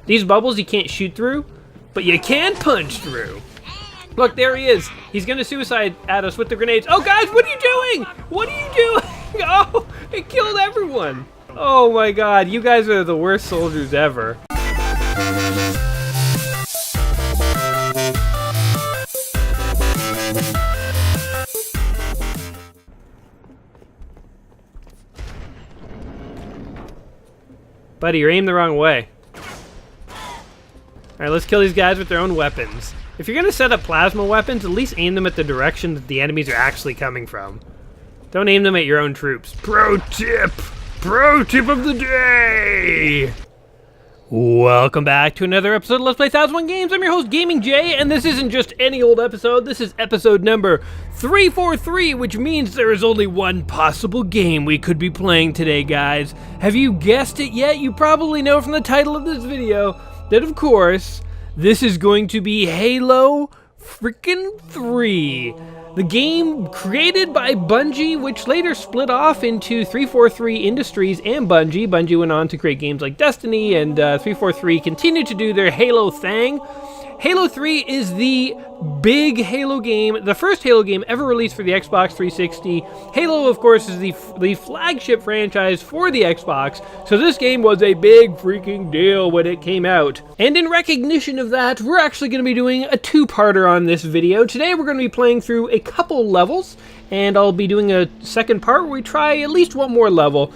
These bubbles you can't shoot through, but you can punch through. Look, there he is. He's gonna suicide at us with the grenades. Oh, guys, what are you doing? What are you doing? Oh, it killed everyone. Oh my God, you guys are the worst soldiers ever. Buddy, you're aimed the wrong way. Alright, let's kill these guys with their own weapons. If you're gonna set up plasma weapons, at least aim them at the direction that the enemies are actually coming from. Don't aim them at your own troops. Pro tip! Pro tip of the day! Welcome back to another episode of Let's Play 1001 Games. I'm your host, Gaming Jay, and this isn't just any old episode. This is episode number 343, which means there is only one possible game we could be playing today, guys. Have you guessed it yet? You probably know from the title of this video that, of course, this is going to be Halo frickin' 3. The game created by Bungie, which later split off into 343 Industries and Bungie. Bungie went on to create games like Destiny, and 343 continued to do their Halo thing. Halo 3 is the big Halo game, the first Halo game ever released for the Xbox 360. Halo, of course, is the flagship franchise for the Xbox, so this game was a big freaking deal when it came out. And in recognition of that, we're actually going to be doing a two-parter on this video. Today we're going to be playing through a couple levels, and I'll be doing a second part where we try at least one more level,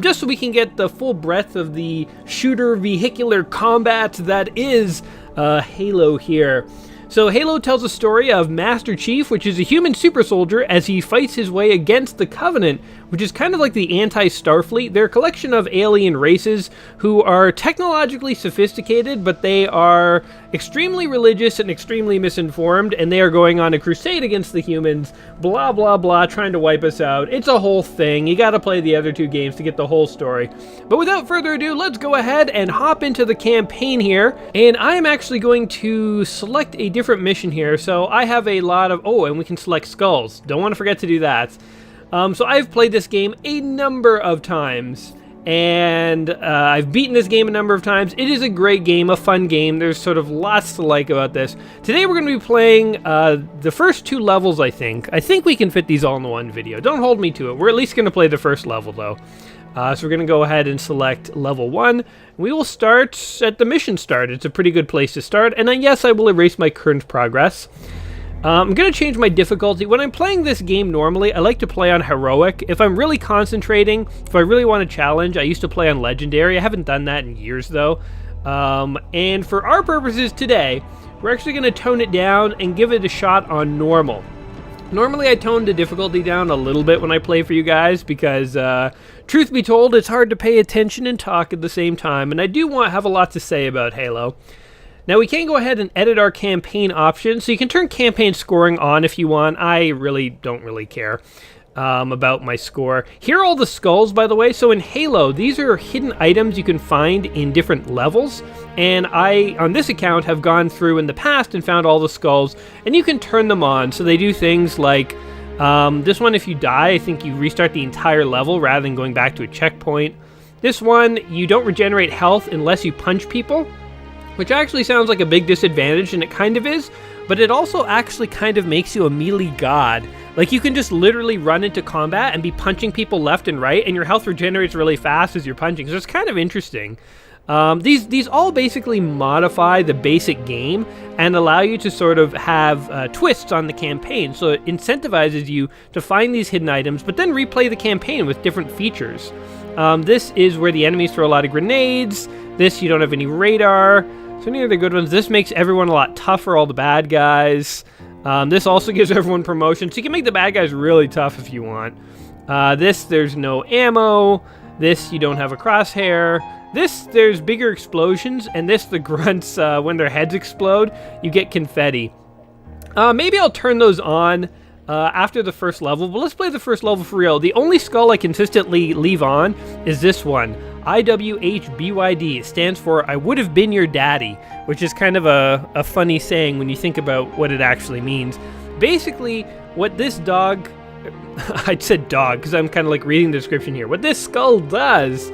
just so we can get the full breadth of the shooter vehicular combat that is Halo here. So Halo tells a story of Master Chief, which is a human super soldier, as he fights his way against the Covenant, which is kind of like the anti-Starfleet. They're a collection of alien races who are technologically sophisticated, but they are extremely religious and extremely misinformed, and they are going on a crusade against the humans, blah blah blah, trying to wipe us out. It's a whole thing. You gotta play the other two games to get the whole story. But without further ado, let's go ahead and hop into the campaign here, and I'm actually going to select a different mission here. So I have a lot of, and we can select skulls. Don't want to forget to do that. So I've played this game a number of times, and I've beaten this game a number of times. It is a great game, a fun game. There's sort of lots to like about this. Today we're going to be playing the first two levels, I think. I think we can fit these all in one video. Don't hold me to it. We're at least going to play the first level, though. So we're going to go ahead and select level 1. We will start at the mission start. It's a pretty good place to start. And then, yes, I will erase my current progress. I'm going to change my difficulty. When I'm playing this game normally, I like to play on Heroic. If I'm really concentrating, if I really want a challenge, I used to play on Legendary. I haven't done that in years, though. And for our purposes today, we're actually going to tone it down and give it a shot on Normal. Normally, I tone the difficulty down a little bit when I play for you guys because, truth be told, it's hard to pay attention and talk at the same time, and I do have a lot to say about Halo. Now, we can go ahead and edit our campaign options, so you can turn campaign scoring on if you want. I really don't really care about my score. Here are all the skulls, by the way. So in Halo, these are hidden items you can find in different levels, and I, on this account, have gone through in the past and found all the skulls, and you can turn them on. So they do things like, this one, if you die, I think you restart the entire level rather than going back to a checkpoint. This one, you don't regenerate health unless you punch people, which actually sounds like a big disadvantage, and it kind of is, but it also actually kind of makes you a melee god. Like, you can just literally run into combat and be punching people left and right, and your health regenerates really fast as you're punching, so it's kind of interesting. These all basically modify the basic game and allow you to sort of have twists on the campaign, so it incentivizes you to find these hidden items, but then replay the campaign with different features. This is where the enemies throw a lot of grenades. This, you don't have any radar. So any of the good ones. This makes everyone a lot tougher, all the bad guys. This also gives everyone promotion, so you can make the bad guys really tough if you want. This, there's no ammo. This, you don't have a crosshair. This, there's bigger explosions. And this, the grunts, when their heads explode, you get confetti. Maybe I'll turn those on after the first level, but let's play the first level for real. The only skull I consistently leave on is this one. IWHBYD. It stands for I would have been your daddy, which is kind of a funny saying when you think about what it actually means. Basically, what this dog, I said dog because I'm kind of like reading the description here. What this skull does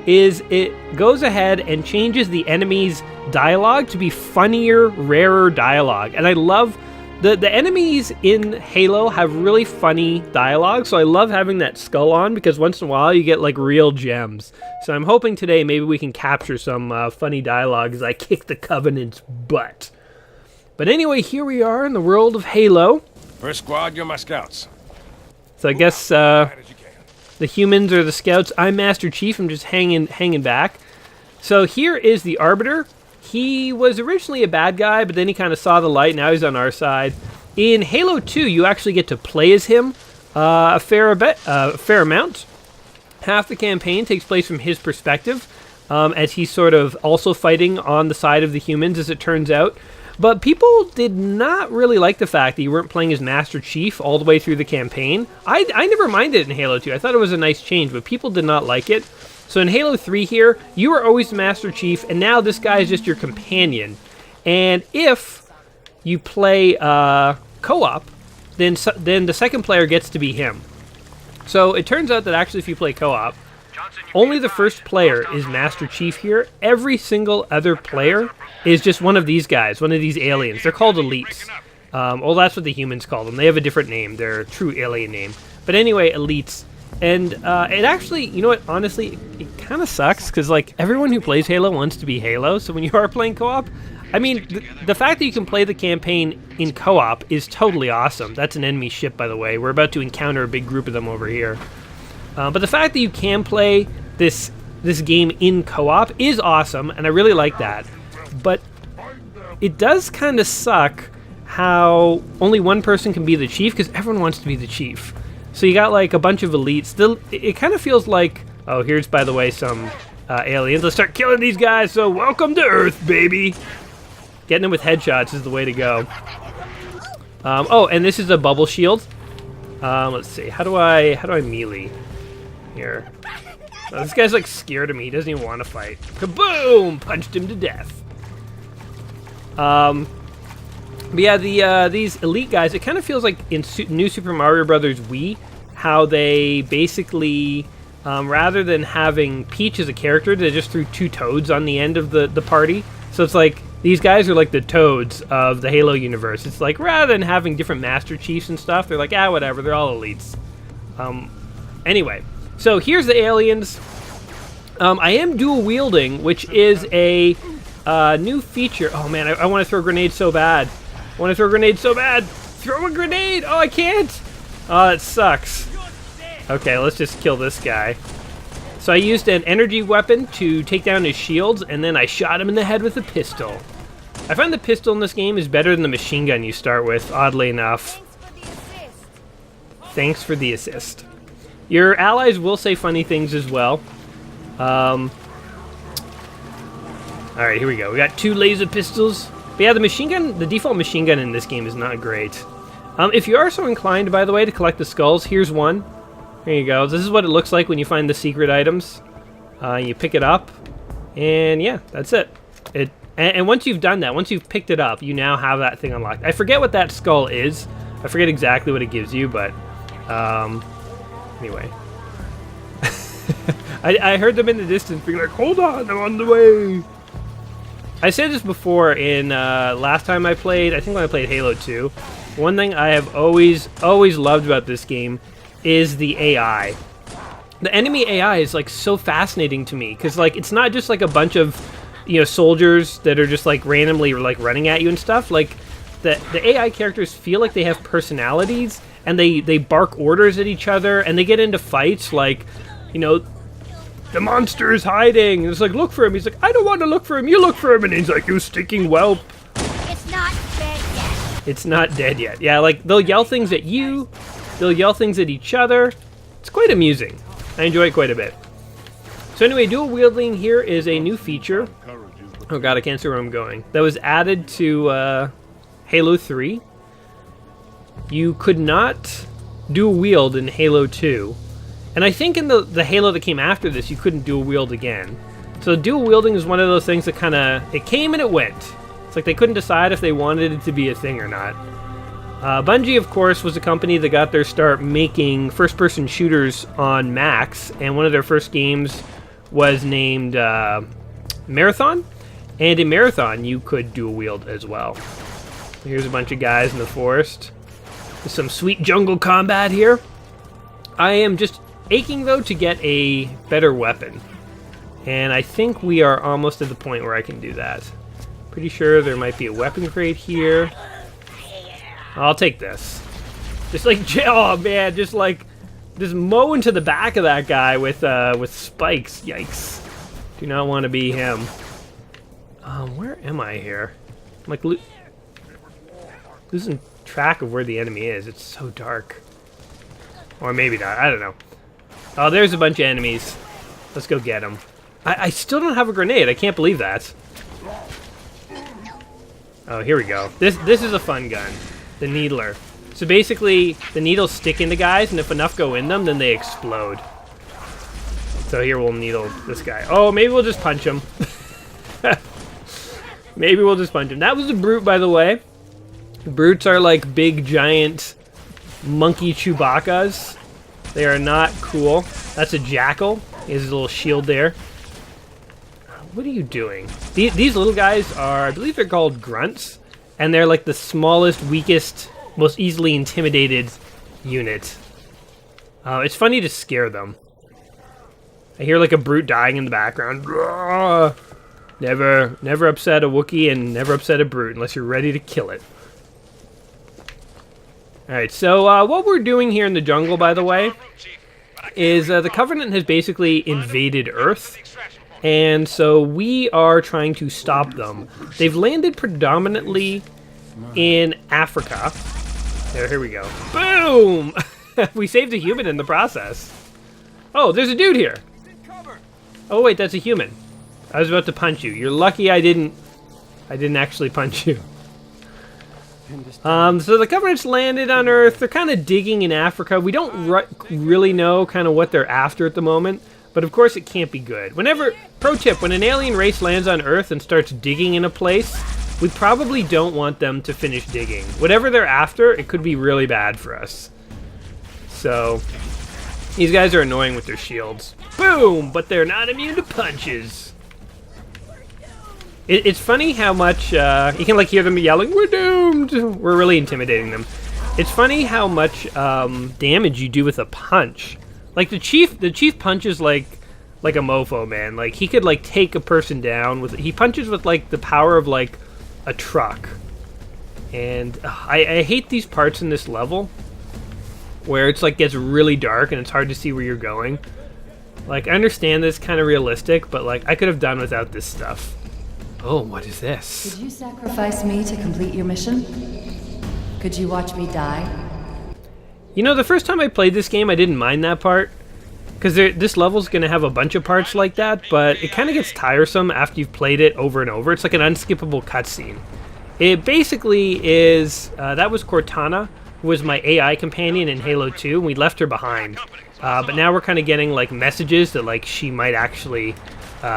is it goes ahead and changes the enemy's dialogue to be funnier, rarer dialogue. And I love the enemies in Halo have really funny dialogue, so I love having that skull on because once in a while you get like real gems. So I'm hoping today maybe we can capture some funny dialogue as I kick the Covenant's butt. But anyway, here we are in the world of Halo. First squad, you're my scouts. So I guess the humans are the scouts. I'm Master Chief. I'm just hanging back. So here is the Arbiter. He was originally a bad guy, but then he kind of saw the light. Now he's on our side. In Halo 2, you actually get to play as him a fair amount. Half the campaign takes place from his perspective, as he's sort of also fighting on the side of the humans, as it turns out. But people did not really like the fact that you weren't playing as Master Chief all the way through the campaign. I never minded it in Halo 2. I thought it was a nice change, but people did not like it. So in Halo 3 here, you were always the Master Chief, and now this guy is just your companion. And if you play co-op, then the second player gets to be him. So it turns out that actually if you play co-op, only the first player is Master Chief here. Every single other player is just one of these guys, one of these aliens. They're called elites. Well, that's what the humans call them. They have a different name, their true alien name. But anyway, elites. And it actually, you know what, honestly, it kind of sucks, because, like, everyone who plays Halo wants to be Halo, so when you are playing co-op, I mean, the fact that you can play the campaign in co-op is totally awesome. That's an enemy ship, by the way. We're about to encounter a big group of them over here. But the fact that you can play this game in co-op is awesome, and I really like that. But it does kind of suck how only one person can be the chief, because everyone wants to be the chief. So you got like a bunch of elites. It kind of feels like, oh, here's, by the way, some aliens. Let's start killing these guys. So welcome to Earth, baby. Getting them with headshots is the way to go. Oh, and this is a bubble shield. Let's see. How do I melee here? Oh, this guy's like scared of me. He doesn't even want to fight. Kaboom! Punched him to death. But yeah, these elite guys, it kind of feels like in New Super Mario Bros. Wii, how they basically, rather than having Peach as a character, they just threw two Toads on the end of the party. So it's like, these guys are like the Toads of the Halo universe. It's like, rather than having different Master Chiefs and stuff, they're like, whatever, they're all elites. Anyway, so here's the aliens. I am dual wielding, which is a new feature. Oh man, I want to throw grenades so bad. I want to throw a grenade so bad. Throw a grenade! Oh, I can't! Oh, that sucks. Okay, let's just kill this guy. So I used an energy weapon to take down his shields, and then I shot him in the head with a pistol. I find the pistol in this game is better than the machine gun you start with, oddly enough. Thanks for the assist. Your allies will say funny things as well. Alright, here we go. We got two laser pistols. But yeah, the default machine gun in this game is not great. If you are so inclined, by the way, to collect the skulls, here's one. There you go. This is what it looks like when you find the secret items. You pick it up, and yeah, that's it. And once you've done that, once you've picked it up, you now have that thing unlocked. I forget what that skull is. I forget exactly what it gives you, but anyway. I heard them in the distance being like, hold on, I'm on the way. I said this before in last time I played, I think when I played Halo 2. One thing I have always loved about this game is the AI. The enemy AI is like so fascinating to me, because like it's not just like a bunch of, you know, soldiers that are just like randomly like running at you and stuff. Like the AI characters feel like they have personalities, and they bark orders at each other, and they get into fights like, you know, the monster is hiding. And it's like, look for him. He's like, I don't want to look for him. You look for him. And he's like, you stinking whelp. It's not dead yet. It's not dead yet. Yeah, like they'll yell things at you. They'll yell things at each other. It's quite amusing. I enjoy it quite a bit. So anyway, dual wielding here is a new feature. Oh god, I can't see where I'm going. That was added to Halo 3. You could not dual wield in Halo 2. And I think in the Halo that came after this, you couldn't dual wield again. So dual wielding is one of those things that kind of, it came and it went. It's like they couldn't decide if they wanted it to be a thing or not. Bungie, of course, was a company that got their start making first-person shooters on Macs, and one of their first games was named Marathon, and in Marathon you could dual wield as well. Here's a bunch of guys in the forest. There's some sweet jungle combat here. I am just aching though to get a better weapon, and I think we are almost at the point where I can do that. Pretty sure there might be a weapon crate here. I'll take this. Just like, oh man, just mow into the back of that guy with spikes. Yikes! Do not want to be him. Where am I here? I'm like losing track of where the enemy is. It's so dark. Or maybe not. I don't know. Oh, there's a bunch of enemies. Let's go get them. I still don't have a grenade. I can't believe that. Oh, here we go. This is a fun gun. The Needler. So basically, the needles stick into guys, and if enough go in them, then they explode. So here we'll needle this guy. Oh, maybe we'll just punch him. Maybe we'll just punch him. That was a brute, by the way. Brutes are like big, giant, monkey Chewbacca's. They are not cool. That's a jackal. He has a little shield there. What are you doing? These little guys are, I believe they're called grunts, and they're like the smallest, weakest, most easily intimidated unit. It's funny to scare them. I hear like a brute dying in the background. Never upset a Wookiee and never upset a brute unless you're ready to kill it. Alright, so what we're doing here in the jungle, by the way, is the Covenant has basically invaded Earth. And so we are trying to stop them. They've landed predominantly in Africa. Here we go. Boom! We saved a human in the process. Oh, there's a dude here. Oh wait, that's a human. I was about to punch you. You're lucky I didn't actually punch you. So the Covenant's landed on Earth. They're kind of digging in Africa. We don't really know kind of what they're after at the moment. But of course it can't be good. Pro tip, when an alien race lands on Earth and starts digging in a place, we probably don't want them to finish digging. Whatever they're after, it could be really bad for us. So, these guys are annoying with their shields. Boom! But they're not immune to punches. It's funny how much, you can like hear them yelling, "We're doomed!" We're really intimidating them. It's funny how much damage you do with a punch. Like the chief punches like a mofo, man. Like he could like take a person down with. He punches with like the power of like a truck. And I hate these parts in this level where it's like gets really dark and it's hard to see where you're going. Like I understand this kind of realistic, but like I could have done without this stuff. Oh, what is this? Did you sacrifice me to complete your mission? Could you watch me die? You know, the first time I played this game, I didn't mind that part. Because this level's going to have a bunch of parts like that, but it kind of gets tiresome after you've played it over and over. It's like an unskippable cutscene. It basically is, that was Cortana, who was my AI companion in Halo 2, and we left her behind. But now we're kind of getting like messages that like she might actually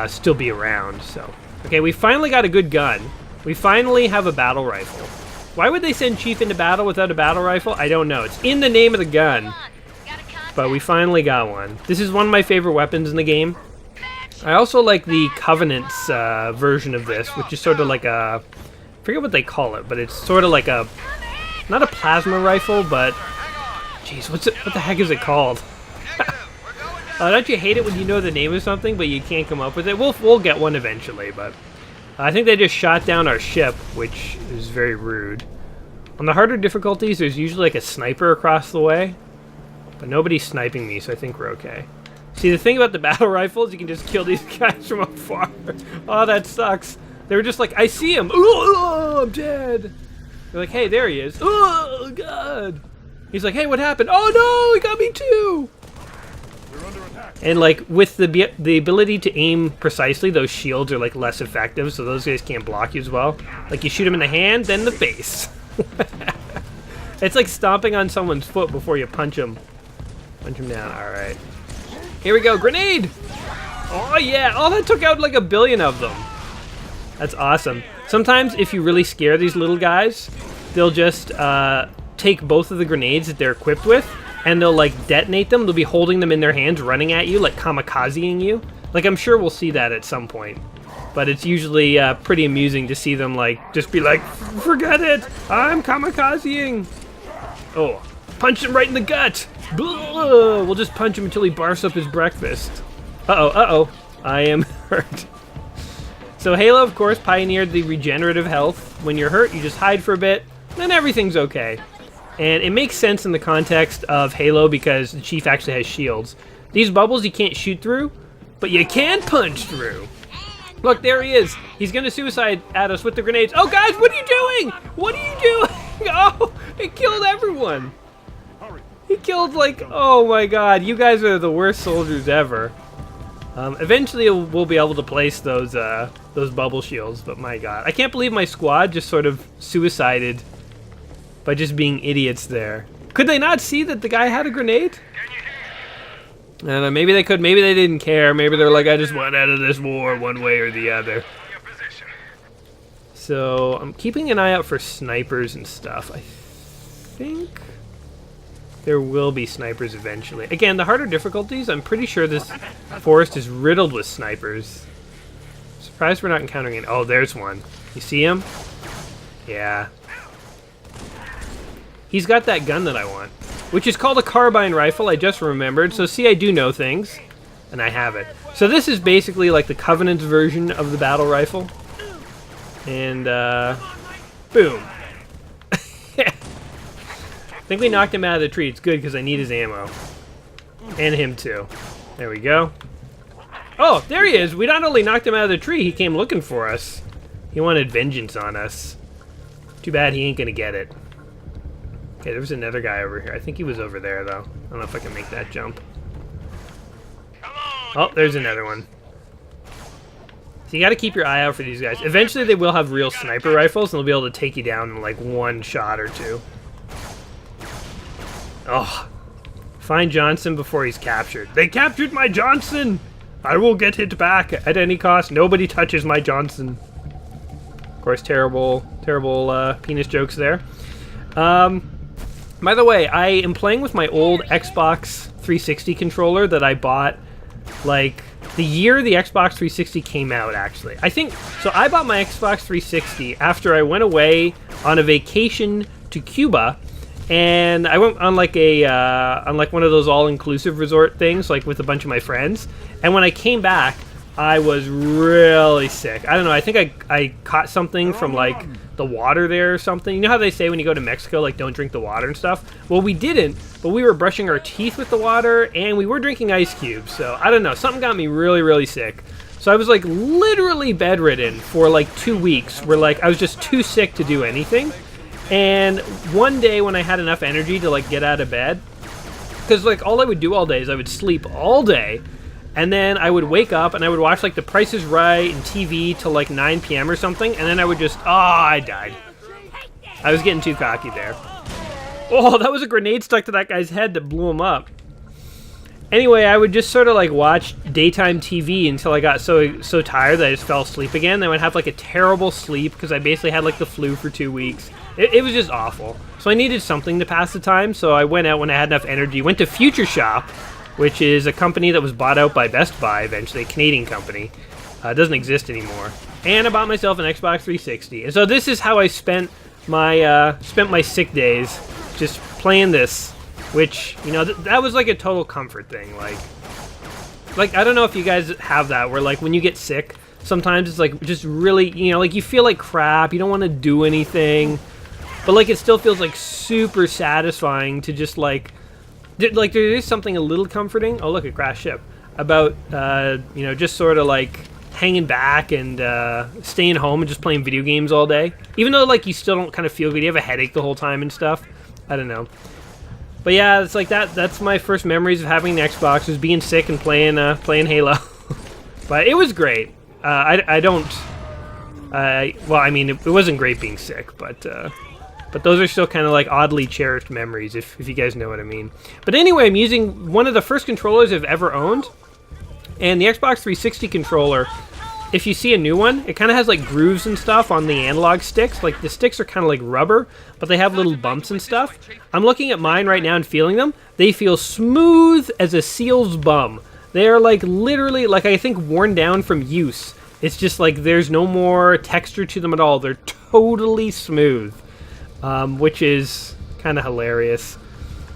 still be around, so. Okay, we finally got a good gun. We finally have a battle rifle. Why would they send Chief into battle without a battle rifle? I don't know. It's in the name of the gun. But we finally got one. This is one of my favorite weapons in the game. I also like the Covenant's version of this, which is sort of like a... I forget what they call it, but it's sort of like a... Not a plasma rifle, but... Jeez, what the heck is it called? Don't you hate it when you know the name of something, but you can't come up with it? We'll get one eventually, but... I think they just shot down our ship, which is very rude. On the harder difficulties, there's usually like a sniper across the way. But nobody's sniping me, so I think we're okay. See, the thing about the battle rifles, you can just kill these guys from afar. Oh, that sucks. They were just like, I see him. Oh, I'm dead. They're like, hey, there he is. Oh, God. He's like, hey, what happened? Oh, no, he got me too. And like with the ability to aim precisely, those shields are like less effective, so those guys can't block you as well. Like you shoot them in the hand, then the face. It's like stomping on someone's foot before you punch them. Punch them down. All right. Here we go. Grenade. Oh yeah. Oh, that took out like 1 billion of them. That's awesome. Sometimes if you really scare these little guys, they'll just take both of the grenades that they're equipped with, and they'll like detonate them. They'll be holding them in their hands, running at you, like kamikazeing you. Like, I'm sure we'll see that at some point. But it's usually pretty amusing to see them, like, just be like, forget it! I'm kamikazeing! Oh, punch him right in the gut! Blah! We'll just punch him until he barfs up his breakfast. Uh-oh. I am hurt. So Halo, of course, pioneered the regenerative health. When you're hurt, you just hide for a bit, then everything's okay. And it makes sense in the context of Halo because the Chief actually has shields. These bubbles you can't shoot through, but you can punch through. Look, there he is. He's gonna suicide at us with the grenades. Oh, guys, what are you doing? What are you doing? Oh, it killed everyone. He killed, like, oh my god, you guys are the worst soldiers ever. Eventually we'll be able to place those bubble shields, but my god. I can't believe my squad just sort of suicided by just being idiots there. Could they not see that the guy had a grenade? I don't know, maybe they could, maybe they didn't care. Maybe they're like, I just want out of this war one way or the other. So, I'm keeping an eye out for snipers and stuff. I think there will be snipers eventually. Again, the harder difficulties, I'm pretty sure this forest is riddled with snipers. Surprised we're not encountering it. Oh, there's one. You see him? Yeah. He's got that gun that I want, which is called a carbine rifle, I just remembered. So see, I do know things, and I have it. So this is basically like the Covenant's version of the battle rifle. And, boom. I think we knocked him out of the tree. It's good because I need his ammo. And him too. There we go. Oh, there he is. We not only knocked him out of the tree, he came looking for us. He wanted vengeance on us. Too bad he ain't gonna get it. Okay, there was another guy over here. I think he was over there, though. I don't know if I can make that jump. Oh, there's another one. So you gotta keep your eye out for these guys. Eventually they will have real sniper rifles, and they'll be able to take you down in like one shot or two. Oh. Find Johnson before he's captured. They captured my Johnson! I will get it back at any cost. Nobody touches my Johnson. Of course, terrible penis jokes there. By the way, I am playing with my old Xbox 360 controller that I bought, like, the year the Xbox 360 came out, actually. I think, so I bought my Xbox 360 after I went away on a vacation to Cuba, and I went on like one of those all-inclusive resort things, like with a bunch of my friends, and when I came back, I was really sick. I don't know, I think I caught something from, like, the water there or something. You know how they say when you go to Mexico, like, don't drink the water and stuff? Well, we didn't, but we were brushing our teeth with the water, and we were drinking ice cubes, so I don't know. Something got me really, really sick. So I was, like, literally bedridden for, like, 2 weeks, where, like, I was just too sick to do anything. And one day when I had enough energy to, like, get out of bed, because, like, all I would do all day is I would sleep all day, and then I would wake up and I would watch, like, The Price is Right and TV till, like, 9 p.m. or something, and then I would just, I died. I was getting too cocky there. Oh, that was a grenade stuck to that guy's head that blew him up. Anyway, I would just sort of, like, watch daytime TV until I got so tired that I just fell asleep again. Then I would have, like, a terrible sleep because I basically had, like, the flu for 2 weeks. It was just awful. So I needed something to pass the time, so I went out when I had enough energy, went to Future Shop, which is a company that was bought out by Best Buy eventually, a Canadian company. It doesn't exist anymore. And I bought myself an Xbox 360. And so this is how I spent my sick days, just playing this, which, you know, that was like a total comfort thing. Like I don't know if you guys have that, where, like, when you get sick, sometimes it's, like, just really, you know, like, you feel like crap, you don't want to do anything, but, like, it still feels, like, super satisfying to just, like there is something a little comforting. Oh, look, a crashed ship. About, you know, just sort of, like, hanging back and staying home and just playing video games all day. Even though, like, you still don't kind of feel good. You have a headache the whole time and stuff. I don't know. But yeah, it's like that. That's my first memories of having an Xbox, was being sick and playing Halo. But it was great. Well, I mean, it wasn't great being sick, but those are still kind of like oddly cherished memories, if you guys know what I mean. But anyway, I'm using one of the first controllers I've ever owned, and the Xbox 360 controller, if you see a new one, it kind of has like grooves and stuff on the analog sticks. Like, the sticks are kind of like rubber, but they have little bumps and stuff. I'm looking at mine right now and feeling them. They feel smooth as a seal's bum. They are like literally, like I think worn down from use. It's just like there's no more texture to them at all. They're totally smooth, which is kind of hilarious.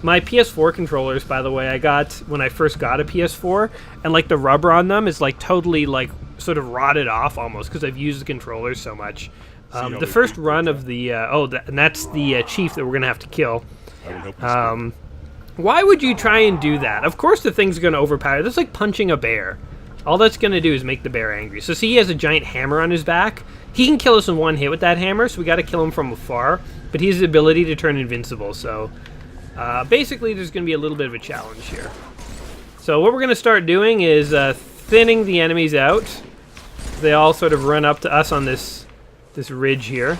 My PS4 controllers, by the way, I got when I first got a PS4, and like the rubber on them is like totally like sort of rotted off almost because I've used the controllers so much. The first run of the and that's the chief that we're gonna have to kill. Why would you try and do that? Of course the thing's gonna overpower. That's like punching a bear. All that's gonna do is make the bear angry. So see, he has a giant hammer on his back. He can kill us in one hit with that hammer, so we gotta kill him from afar. But he has the ability to turn invincible, so basically there's gonna be a little bit of a challenge here. So what we're gonna start doing is thinning the enemies out. They all sort of run up to us on this ridge here.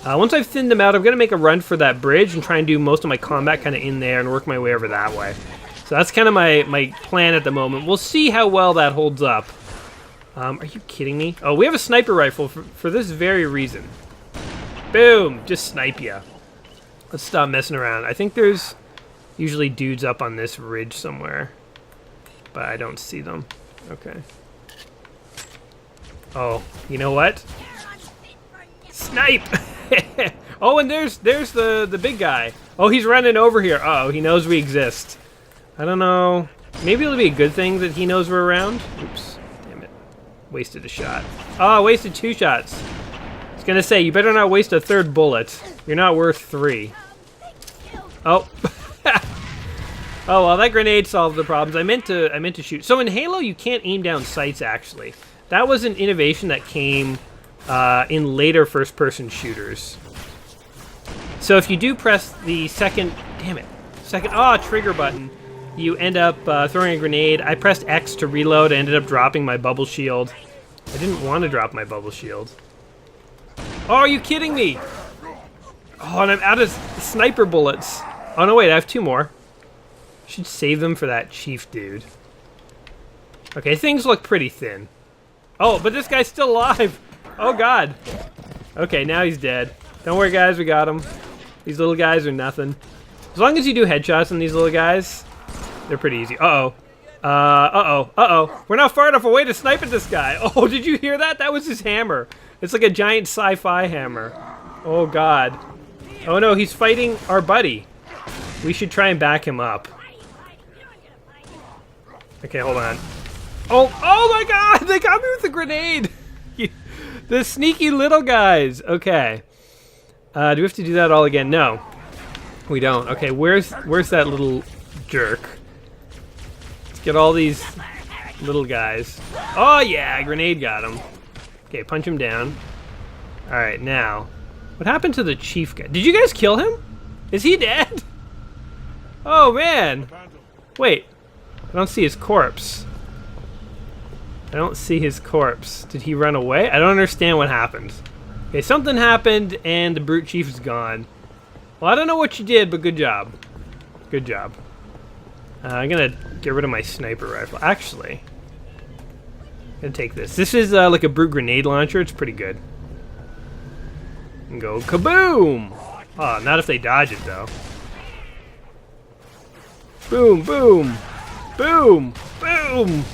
Once I've thinned them out, I'm going to make a run for that bridge and try and do most of my combat kind of in there and work my way over that way. So that's kind of my plan at the moment. We'll see how well that holds up. Are you kidding me? Oh, we have a sniper rifle for this very reason. Boom! Just snipe ya. Let's stop messing around. I think there's usually dudes up on this ridge somewhere, but I don't see them. Okay. Oh, you know what? Snipe! Oh, and there's the big guy. Oh, he's running over here. Uh-oh, he knows we exist. I don't know. Maybe it'll be a good thing that he knows we're around. Oops. Damn it. Wasted a shot. Oh, wasted 2 shots. I was gonna say, you better not waste a 3rd bullet. You're not worth 3. Oh. Oh, well, that grenade solved the problems. I meant to shoot. So in Halo, you can't aim down sights, actually. That was an innovation that came in later first-person shooters. So if you do press the second trigger button, you end up throwing a grenade. I pressed X to reload. I ended up dropping my bubble shield. I didn't want to drop my bubble shield. Oh, are you kidding me? Oh, and I'm out of sniper bullets. Oh, no, wait, I have 2 more. Should save them for that chief dude. Okay, things look pretty thin. Oh, but this guy's still alive. Oh, God. Okay, now he's dead. Don't worry, guys, we got him. These little guys are nothing. As long as you do headshots on these little guys, they're pretty easy. Uh-oh. Uh-oh. We're not far enough away to snipe at this guy. Oh, did you hear that? That was his hammer. It's like a giant sci-fi hammer. Oh, God. Oh, no, he's fighting our buddy. We should try and back him up. Okay, hold on. Oh my God! They got me with a grenade! The sneaky little guys. Okay. Do we have to do that all again? No. We don't. Okay, where's that little jerk? Let's get all these little guys. Oh, yeah, grenade got him. Okay, punch him down. Alright, now. What happened to the chief guy? Did you guys kill him? Is he dead? Oh, man. Wait. I don't see his corpse. I don't see his corpse. Did he run away? I don't understand what happened. Okay, something happened and the brute chief is gone. Well, I don't know what you did, but good job. Good job. I'm gonna get rid of my sniper rifle. Actually, I'm gonna take this. This is like a brute grenade launcher. It's pretty good. And go kaboom! Oh, not if they dodge it though. Boom, boom, boom, boom!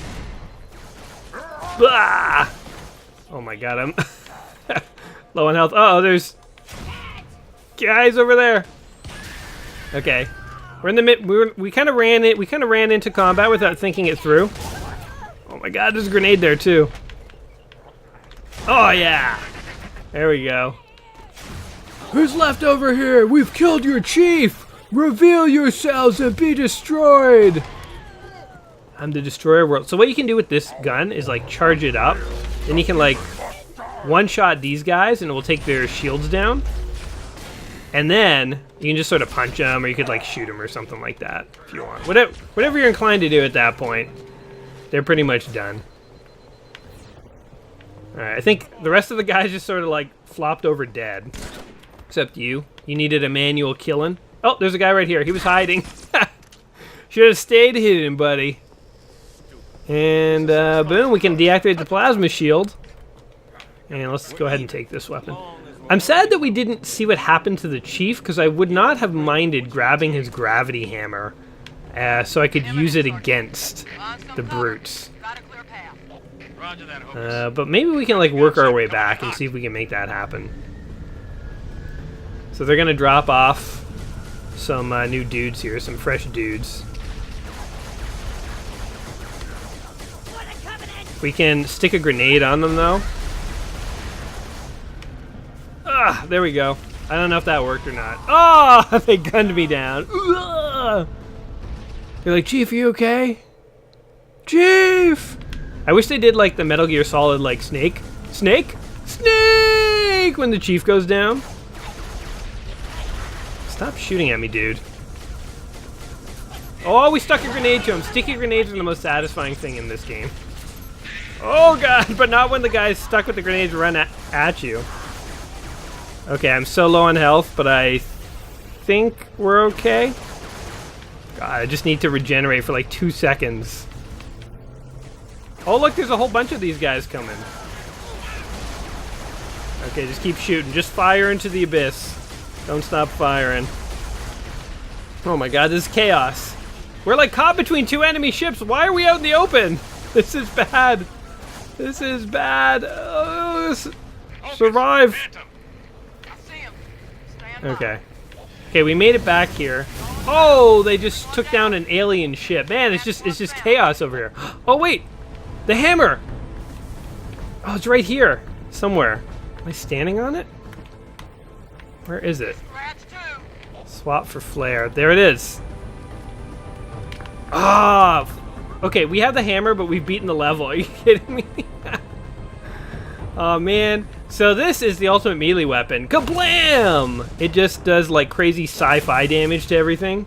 Blah! Oh my God, I'm low on health. Uh oh, there's guys over there. Okay, we're in the mid. We kind of ran into combat without thinking it through. Oh my God, there's a grenade there too. Oh yeah, there we go. Who's left over here? We've killed your chief. Reveal yourselves and be destroyed. I'm the destroyer world. So what you can do with this gun is like charge it up. Then you can like one-shot these guys and it will take their shields down. And then you can just sort of punch them or you could like shoot them or something like that if you want. Whatever you're inclined to do at that point, they're pretty much done. Alright, I think the rest of the guys just sort of like flopped over dead. Except you. You needed a manual killing. Oh, there's a guy right here. He was hiding. Should have stayed hidden, buddy. And boom, we can deactivate the plasma shield. And let's go ahead and take this weapon. I'm sad that we didn't see what happened to the chief, because I would not have minded grabbing his gravity hammer so I could use it against the brutes. Roger that, Hopus. But maybe we can like work our way back and see if we can make that happen. So they're gonna drop off some new dudes here, some fresh dudes. We can stick a grenade on them though. Ah, there we go. I don't know if that worked or not. Oh, they gunned me down. Ugh. They're like, Chief, are you okay? Chief! I wish they did like the Metal Gear Solid like Snake. Snake? Snake! When the Chief goes down. Stop shooting at me, dude. Oh, we stuck a grenade to him. Sticky grenades are the most satisfying thing in this game. Oh god, but not when the guy's stuck with the grenades run at you. Okay, I'm so low on health, but I think we're okay. God, I just need to regenerate for like 2 seconds. Oh look, there's a whole bunch of these guys coming. Okay, just keep shooting. Just fire into the abyss. Don't stop firing. Oh my god, this is chaos. We're like caught between 2 enemy ships. Why are we out in the open? This is bad. This is bad. Survive. Okay. Okay, we made it back here. Oh, they just took down an alien ship. Man, it's just chaos over here. Oh wait, the hammer. Oh, it's right here somewhere. Am I standing on it? Where is it? Swap for flare. There it is. Ah. Okay, we have the hammer, but we've beaten the level. Are you kidding me? Oh man. So this is the ultimate melee weapon. Kablam! It just does like crazy sci-fi damage to everything.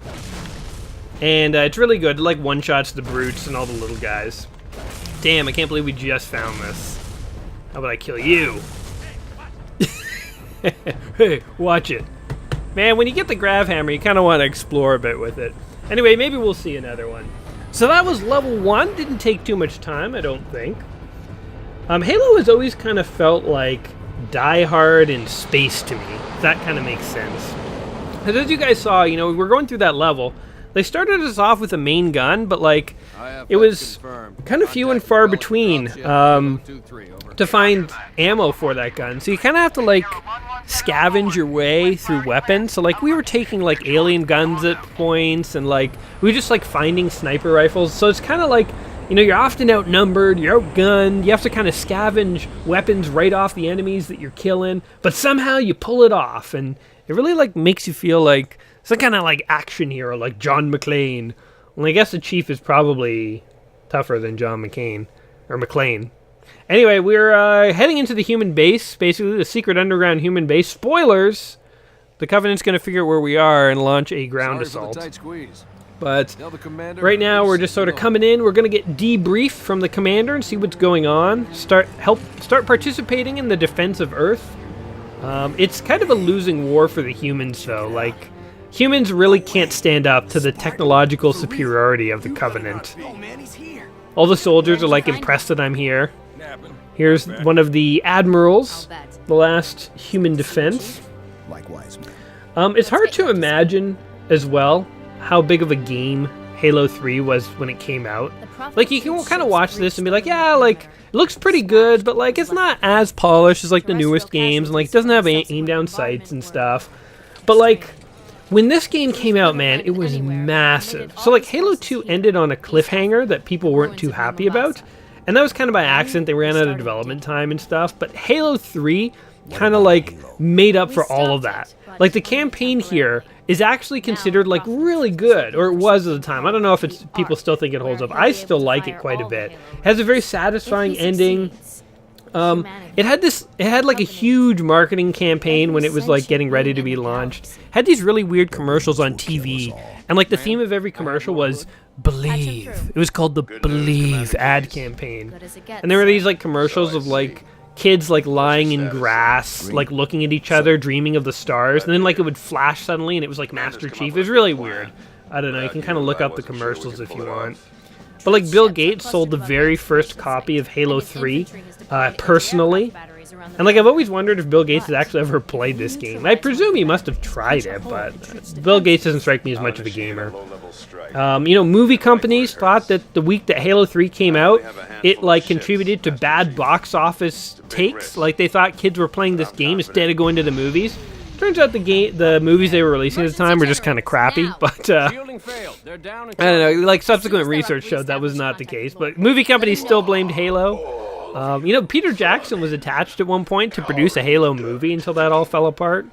And it's really good. It like one-shots the brutes and all the little guys. Damn, I can't believe we just found this. How about I kill you? Hey, watch it. Man, when you get the grav hammer, you kind of want to explore a bit with it. Anyway, maybe we'll see another one. So that was level 1. Didn't take too much time, I don't think. Halo has always kind of felt like Die Hard in space to me. If that kind of makes sense. Because as you guys saw, you know, we're going through that level. They started us off with a main gun, but like, it was kind of few and far between to find ammo for that gun. So you kind of have to like scavenge your way through weapons. So like we were taking like alien guns at points, and like we were just like finding sniper rifles. So it's kind of like, you know, you're often outnumbered, you're outgunned, you have to kind of scavenge weapons right off the enemies that you're killing, but somehow you pull it off, and it really like makes you feel like some kind of like action hero, like John McClane. Well, I guess the Chief is probably tougher than John McCain, or McClane. Anyway, we're heading into the human base, basically the secret underground human base. Spoilers! The Covenant's going to figure out where we are and launch a ground assault. But right now we're just sort of coming in. We're going to get debriefed from the commander and see what's going on. Start participating in the defense of Earth. It's kind of a losing war for the humans, though. Like, humans really can't stand up to the technological superiority of the Covenant. All the soldiers are like impressed that I'm here. Here's one of the admirals, the last human defense. Likewise, man. It's hard to imagine as well how big of a game Halo 3 was when it came out. Like, you can kind of watch this and be like, yeah, like, it looks pretty good, but like it's not as polished as like the newest games, and like it doesn't have aim down sights and stuff. But like, when this game came out, man, it was massive. So like Halo 2 ended on a cliffhanger that people weren't too happy about, and that was kind of by accident. They ran out of development time and stuff, but Halo 3 kind of like made up for all of that. Like, the campaign here is actually considered like really good, or it was at the time. I don't know if it's people still think it holds up. I still like it quite a bit. It has a very satisfying ending. It had like a huge marketing campaign when it was like getting ready to be launched. It had these really weird commercials on TV, and like the theme of every commercial was Believe. It was called the Believe ad campaign. And there were these like commercials of like kids like lying in grass, like looking at each other, dreaming of the stars, and then like it would flash suddenly and it was like Master Chief. It was really weird. I don't know, you can kind of look up the commercials if you want. But like Bill Gates sold the very first copy of Halo 3 personally. And like, I've always wondered if Bill Gates has actually ever played this game. I presume he must have tried it, but Bill Gates doesn't strike me as much of a gamer. You know, movie companies thought that the week that Halo 3 came out, it like contributed to bad box office takes. Like, they thought kids were playing this game instead of going to the movies. Turns out the movies they were releasing at the time were just kind of crappy, but I don't know, like subsequent research showed that was not the case, but movie companies still blamed Halo. You know, Peter Jackson was attached at one point to produce a Halo movie until that all fell apart.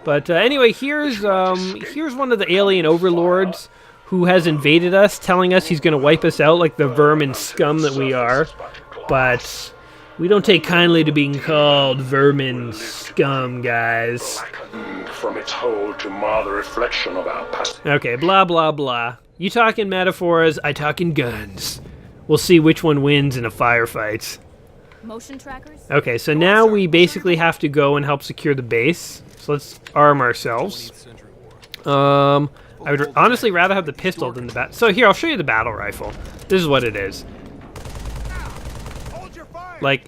But anyway, here's one of the alien overlords who has invaded us, telling us he's going to wipe us out like the vermin scum that we are, but we don't take kindly to being called vermin scum, guys. From its hole to mar the reflection of our past. Okay, blah, blah, blah. You talk in metaphors, I talk in guns. We'll see which one wins in a firefight. Motion trackers? Okay, so now we basically have to go and help secure the base. So let's arm ourselves. I would honestly rather have the pistol than the bat. So here, I'll show you the battle rifle. This is what it is. Like,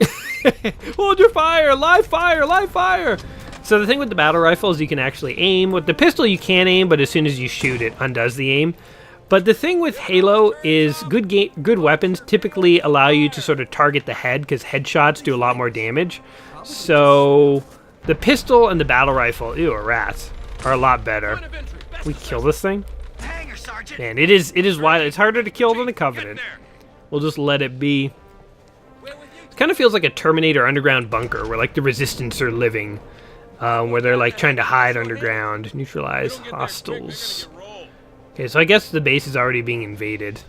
hold your fire, live fire, live fire. So the thing with the battle rifle is you can actually aim. With the pistol, you can aim, but as soon as you shoot, it undoes the aim. But the thing with Halo is good weapons typically allow you to sort of target the head, because headshots do a lot more damage. So the pistol and the battle rifle, ew, a rat, are a lot better. We kill this thing? Man, it is wide. It's harder to kill than the Covenant. We'll just let it be. It kind of feels like a Terminator underground bunker where like the Resistance are living, where they're like trying to hide underground. Neutralize hostiles. Okay, so I guess the base is already being invaded.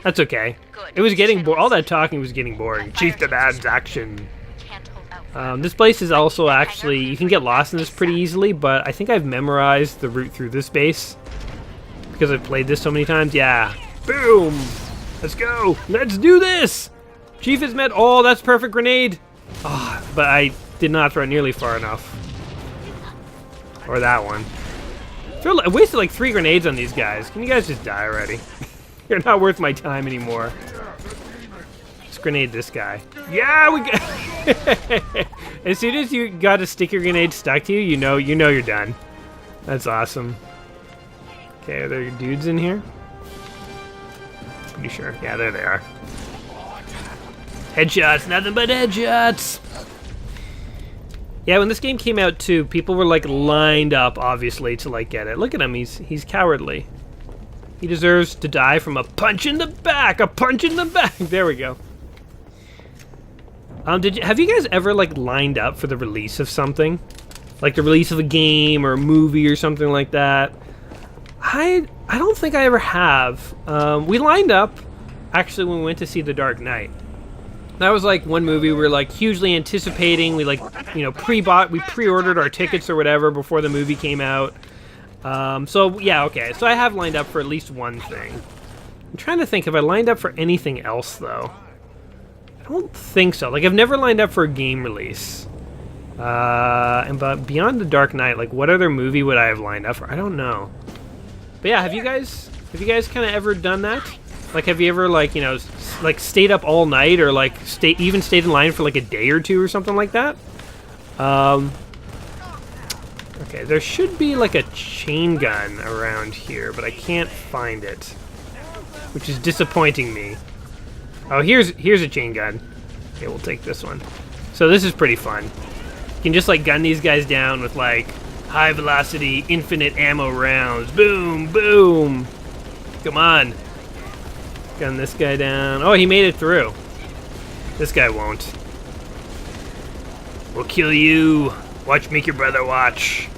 That's okay. It was getting all that talking was getting boring. Chief demands action. This place is also actually, you can get lost in this pretty easily, but I think I've memorized the route through this base because I've played this so many times. Yeah. Boom. Let's go. Let's do this. Chief has met. Oh, that's perfect grenade. Oh, but I did not throw it nearly far enough. Or that one. I wasted like 3 grenades on these guys. Can you guys just die already? You're not worth my time anymore. Let's grenade this guy. Yeah, we got. As soon as you got a sticker grenade stuck to you, you know you're done. That's awesome. Okay, are there dudes in here? Pretty sure. Yeah, there they are. Headshots, nothing but headshots. Yeah, when this game came out too, people were like lined up, obviously, to like get it. Look at him, he's cowardly. He deserves to die from a punch in the back. A punch in the back. There we go. Have you guys ever like lined up for the release of something, like the release of a game or a movie or something like that? I don't think I ever have. We lined up actually when we went to see The Dark Knight. That was like one movie we were like hugely anticipating. We like, you know, we pre-ordered our tickets or whatever before the movie came out. So yeah, okay. So I have lined up for at least one thing. I'm trying to think if I lined up for anything else though. I don't think so. Like I've never lined up for a game release. But beyond The Dark Knight, like what other movie would I have lined up for? I don't know. But yeah, have you guys kind of ever done that? Like, have you ever, like, you know, like, stayed up all night or, like, even stayed in line for, like, a day or two or something like that? Okay, there should be, like, a chain gun around here, but I can't find it, which is disappointing me. Oh, here's a chain gun. Okay, we'll take this one. So this is pretty fun. You can just, like, gun these guys down with, like, high-velocity, infinite ammo rounds. Boom, boom. Come on. Gun this guy down. Oh, he made it through. This guy won't. We'll kill you. Make your brother watch.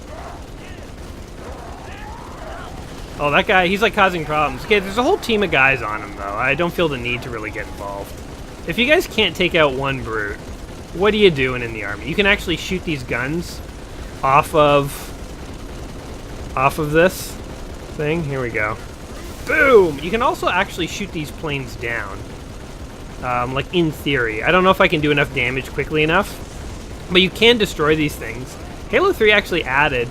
Oh, that guy, he's like causing problems. Okay, there's a whole team of guys on him, though. I don't feel the need to really get involved. If you guys can't take out one brute, what are you doing in the army? You can actually shoot these guns off of this thing. Here we go. Boom! You can also actually shoot these planes down. Like, in theory. I don't know if I can do enough damage quickly enough, but you can destroy these things. Halo 3 actually added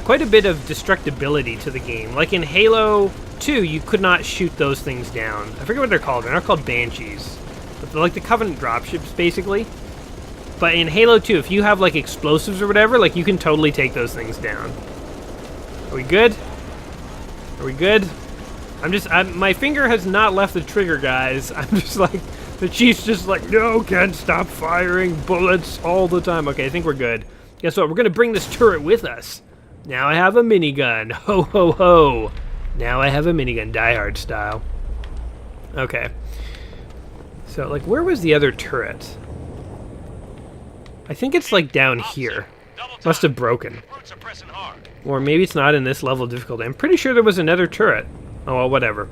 quite a bit of destructibility to the game. Like in Halo 2, you could not shoot those things down. I forget what they're called. They're not called Banshees. But they're like the Covenant dropships, basically. But in Halo 2, if you have like explosives or whatever, like you can totally take those things down. Are we good? Are we good? My finger has not left the trigger, guys. I'm just like, the Chief's just like, no, can't stop firing bullets all the time. Okay, I think we're good. Guess what? We're gonna bring this turret with us. Now I have a minigun. Ho, ho, ho. Now I have a minigun, Die Hard style. Okay. So, like, where was the other turret? I think it's, like, down here. Must have broken. Or maybe it's not in this level of difficulty. I'm pretty sure there was another turret. Oh, well, whatever.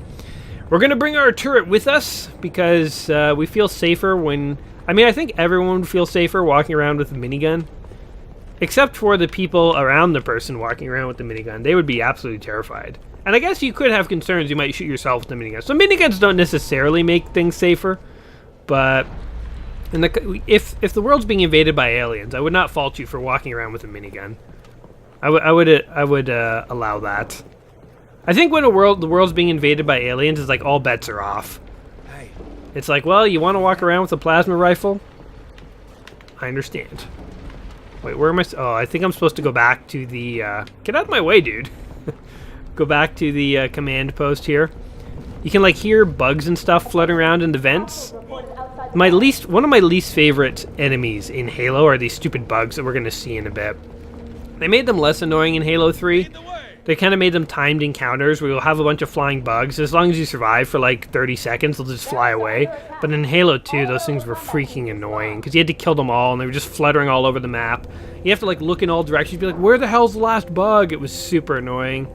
We're gonna bring our turret with us because we feel safer when... I mean, I think everyone would feel safer walking around with a minigun. Except for the people around the person walking around with the minigun. They would be absolutely terrified. And I guess you could have concerns you might shoot yourself with the minigun. So miniguns don't necessarily make things safer. But if the world's being invaded by aliens, I would not fault you for walking around with a minigun. I would allow that. I think when the world's being invaded by aliens, it's like all bets are off. It's like, well, you want to walk around with a plasma rifle? I understand. Wait, where am I? Oh, I think I'm supposed to go back to the... get out of my way, dude. Go back to the command post here. You can, like, hear bugs and stuff floating around in the vents. One of my least favorite enemies in Halo are these stupid bugs that we're going to see in a bit. They made them less annoying in Halo 3. They kind of made them timed encounters where you'll have a bunch of flying bugs. As long as you survive for like 30 seconds, they'll just fly away. But in Halo 2, those things were freaking annoying because you had to kill them all and they were just fluttering all over the map. You have to like look in all directions, be like, where the hell's the last bug? It was super annoying.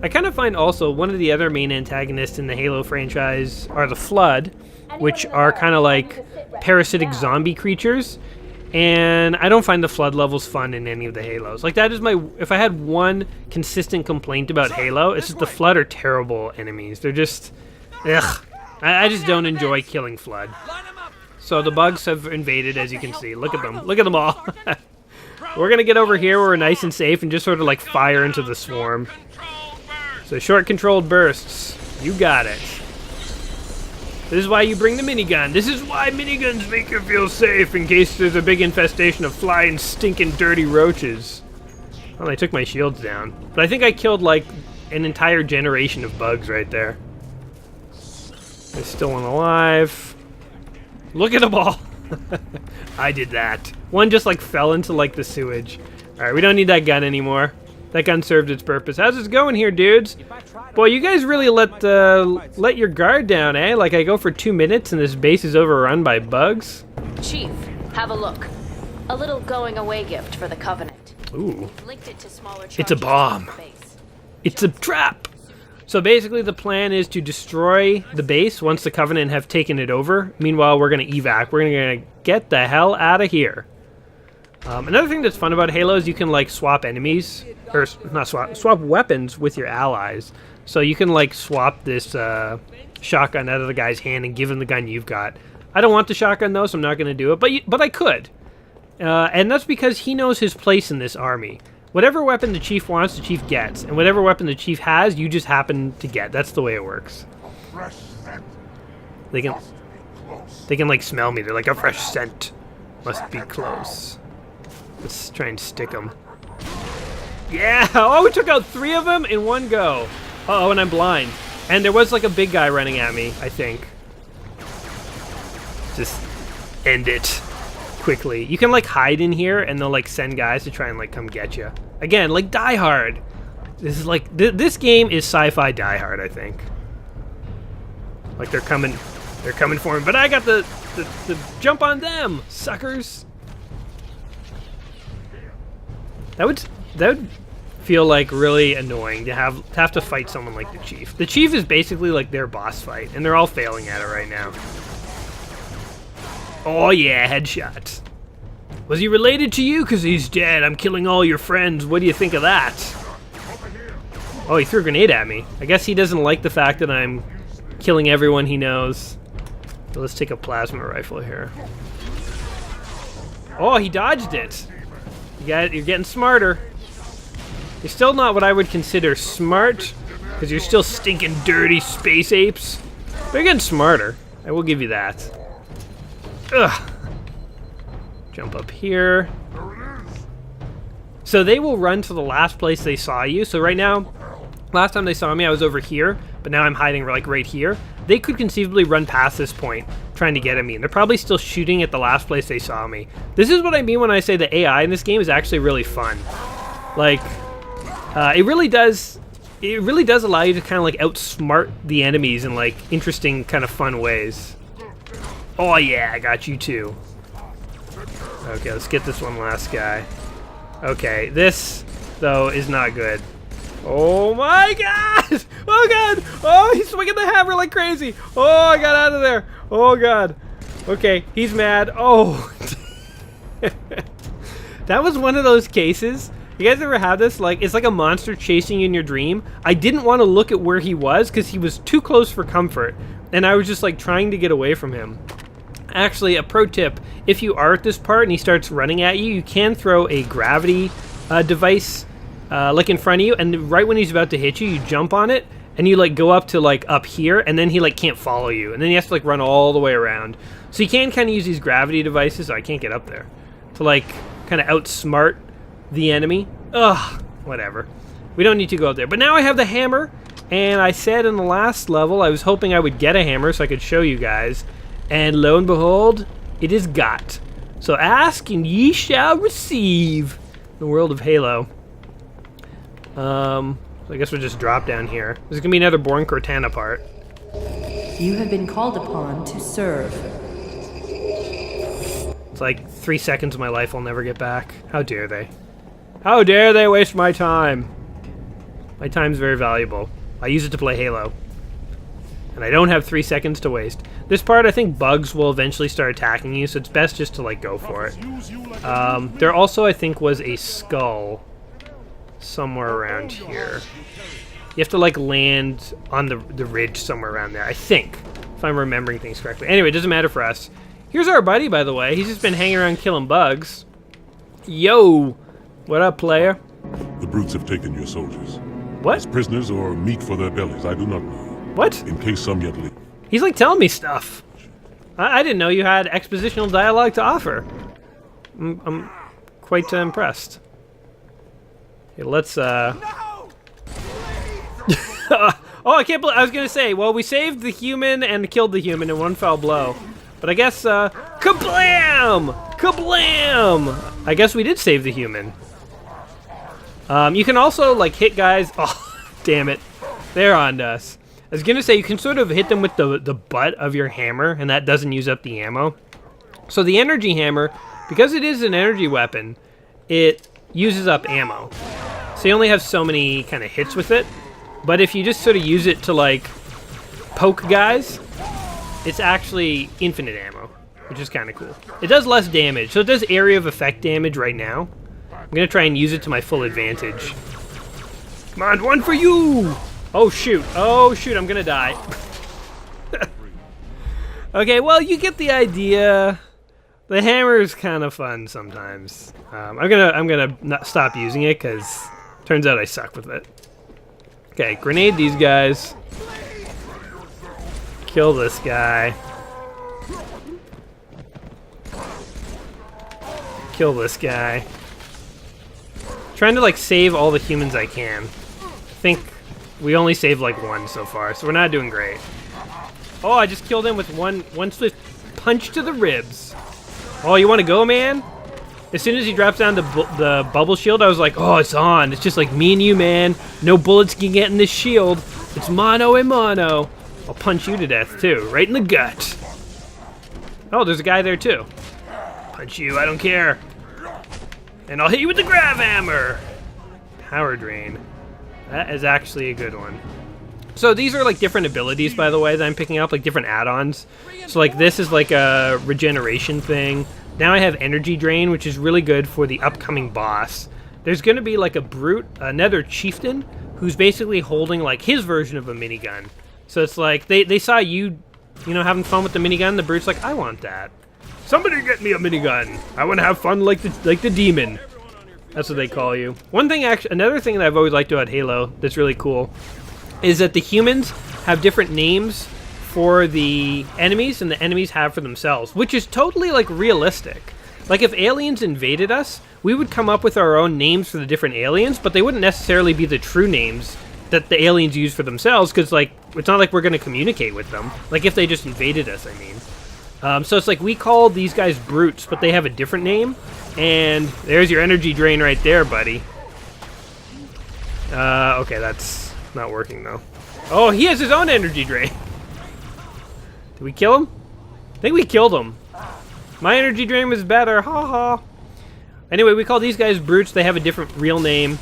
I kind of find also one of the other main antagonists in the Halo franchise are the Flood, which are kind of like parasitic zombie creatures. And I don't find the Flood levels fun in any of the Halos. Like, that is my... If I had one consistent complaint about Halo, it's just the Flood are terrible enemies. They're just... Ugh. I just don't enjoy killing Flood. So the bugs have invaded, as you can see. Look at them. Look at them all. We're going to get over here where we're nice and safe and just sort of, like, fire into the swarm. So short controlled bursts. You got it. This is why you bring the minigun. This is why miniguns make you feel safe in case there's a big infestation of flying, stinking, dirty roaches. Well, they took my shields down. But I think I killed, like, an entire generation of bugs right there. There's still one alive. Look at them all. I did that. One just, like, fell into, like, the sewage. Alright, we don't need that gun anymore. That gun served its purpose. How's it going here, dudes? Boy, you guys really let your guard down, eh? Like, I go for 2 minutes and this base is overrun by bugs? Chief, have a look. A little going-away gift for the Covenant. Ooh. Linked it to smaller It's a bomb. It's a trap. So basically the plan is to destroy the base once the Covenant have taken it over. Meanwhile, we're going to evac. We're going to get the hell out of here. Another thing that's fun about Halo is you can, like, swap enemies, or not swap weapons with your allies. So you can, like, swap this shotgun out of the guy's hand and give him the gun you've got. I don't want the shotgun, though, so I'm not going to do it, but I could. And that's because he knows his place in this army. Whatever weapon the Chief wants, the Chief gets. And whatever weapon the Chief has, you just happen to get. That's the way it works. They can, like, smell me. They're like, a fresh scent. Must be close. Let's try and stick them. Yeah! Oh, we took out 3 of them in one go. Uh-oh, and I'm blind. And there was, like, a big guy running at me, I think. Just end it quickly. You can, like, hide in here, and they'll, like, send guys to try and, like, come get you. Again, like Die Hard. This is, like, this game is sci-fi Die Hard, I think. Like, they're coming for me. But I got the jump on them, suckers. That would feel like really annoying to have to fight someone like the Chief. The Chief is basically like their boss fight, and they're all failing at it right now. Oh yeah, headshot. Was he related to you? 'Cause he's dead. I'm killing all your friends. What do you think of that? Oh, he threw a grenade at me. I guess he doesn't like the fact that I'm killing everyone he knows. So let's take a plasma rifle here. Oh, he dodged it. You're getting smarter. You're still not what I would consider smart, because you're still stinking dirty space apes. But you're getting smarter. I will give you that. Ugh. Jump up here. So they will run to the last place they saw you. So right now, last time they saw me, I was over here, but now I'm hiding like right here. They could conceivably run past this point, trying to get at me, and they're probably still shooting at the last place they saw me. This is what I mean when I say the AI in this game is actually really fun. Like, it really does allow you to kind of like outsmart the enemies in like interesting kind of fun ways. Oh yeah, I got you too. Okay, let's get this one last guy. Okay, this though is not good. Oh my god! Oh god! Oh, he's swinging the hammer like crazy! Oh, I got out of there! Oh god. Okay, he's mad. Oh. That was one of those cases. You guys ever have this? Like, it's like a monster chasing you in your dream. I didn't want to look at where he was because he was too close for comfort. And I was just like trying to get away from him. Actually, a pro tip, if you are at this part and he starts running at you, you can throw a gravity device like in front of you, and right when he's about to hit you, you jump on it, and you like go up to like up here, and then he like can't follow you, and then you have to like run all the way around. So you can kind of use these gravity devices, I can't get up there, to like kind of outsmart the enemy. Ugh, whatever. We don't need to go up there. But now I have the hammer, and I said in the last level I was hoping I would get a hammer so I could show you guys, and lo and behold, it is got. So ask and ye shall receive. In the world of Halo. So I guess we'll just drop down here. There's gonna be another Born Cortana part. You have been called upon to serve. It's like 3 seconds of my life I'll never get back. How dare they? How dare they waste my time? My time's very valuable. I use it to play Halo. And I don't have 3 seconds to waste. This part, I think bugs will eventually start attacking you, so it's best just to like go for it. There also, I think, was a skull somewhere around here. You have to like land on the ridge somewhere around there, I think, if I'm remembering things correctly. Anyway, it doesn't matter for us. Here's our buddy, by the way. He's just been hanging around killing bugs. Yo, what up, player? The brutes have taken your soldiers. What? As prisoners or meat for their bellies, I do not know. What? In case some yet live. He's like telling me stuff. I didn't know you had expositional dialogue to offer. I'm quite impressed. Okay, let's No! Oh, I can't believe I was gonna say, well, we saved the human and killed the human in one foul blow. But I guess kablam! Kablam! I guess we did save the human. You can also like hit guys. Oh, damn it. They're on us. I was gonna say, you can sort of hit them with the butt of your hammer, and that doesn't use up the ammo. So the energy hammer, because it is an energy weapon, it uses up ammo. So you only have so many kind of hits with it. But if you just sort of use it to like poke guys, it's actually infinite ammo, which is kind of cool. It does less damage, so it does area of effect damage right now. I'm gonna try and use it to my full advantage. Come on, one for you! Oh shoot, I'm gonna die. Okay, well, you get the idea. The hammer is kind of fun sometimes. I'm gonna not stop using it because turns out I suck with it. Okay, grenade these guys. Kill this guy. Kill this guy. Trying to like save all the humans I can. I think we only saved like one so far, so we're not doing great. Oh, I just killed him with one swift punch to the ribs. Oh, you want to go, man? As soon as he drops down the bubble shield, I was like, oh, it's on. It's just like me and you, man. No bullets can get in this shield. It's mano a mano. I'll punch you to death, too. Right in the gut. Oh, there's a guy there, too. Punch you, I don't care. And I'll hit you with the grav hammer. Power drain. That is actually a good one. So these are like different abilities, by the way, that I'm picking up, like different add-ons. So like this is like a regeneration thing. Now I have energy drain, which is really good for the upcoming boss. There's going to be like a brute, another chieftain, who's basically holding like his version of a minigun. So it's like they saw you know, having fun with the minigun. The brute's like, I want that. Somebody get me a minigun. I want to have fun like the demon. That's what they call you. One thing, another thing that I've always liked about Halo that's really cool is that the humans have different names for the enemies and the enemies have for themselves, which is totally like realistic. Like, if aliens invaded us, we would come up with our own names for the different aliens, but they wouldn't necessarily be the true names that the aliens use for themselves, because, like, it's not like we're going to communicate with them. Like, if they just invaded us, I mean. So it's like we call these guys brutes, but they have a different name. And there's your energy drain right there, buddy. Okay, that's not working, though. Oh, he has his own energy drain. Did we kill him? I think we killed him. My energy drain was better. Ha ha. Anyway, we call these guys brutes. They have a different real name.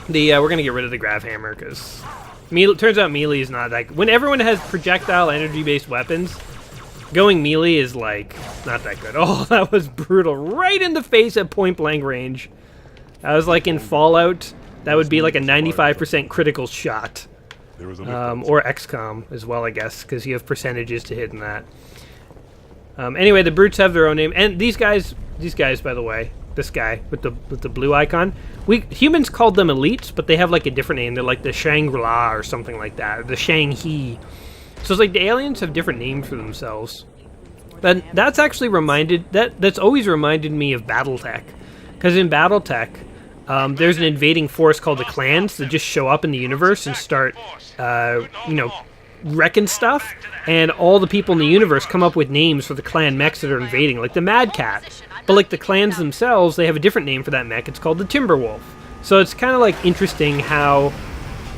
We're going to get rid of the grav hammer, because turns out melee is not that... When everyone has projectile energy-based weapons, going melee is, like, not that good. Oh, that was brutal. Right in the face at point-blank range. That was like in Fallout. That would be like a 95% critical shot. Or XCOM as well, I guess, because you have percentages to hit in that. Anyway, the brutes have their own name. And these guys, by the way, this guy with the blue icon, humans called them elites, but they have like a different name. They're like the Shangri-La or something like that, or the Shang-He. So it's like the aliens have different names for themselves. But that's actually that's always reminded me of BattleTech, because in BattleTech, there's an invading force called the clans that just show up in the universe and start, wrecking stuff, and all the people in the universe come up with names for the clan mechs that are invading, like the Mad Cat. But like the clans themselves, they have a different name for that mech. It's called the Timberwolf. So it's kind of like interesting how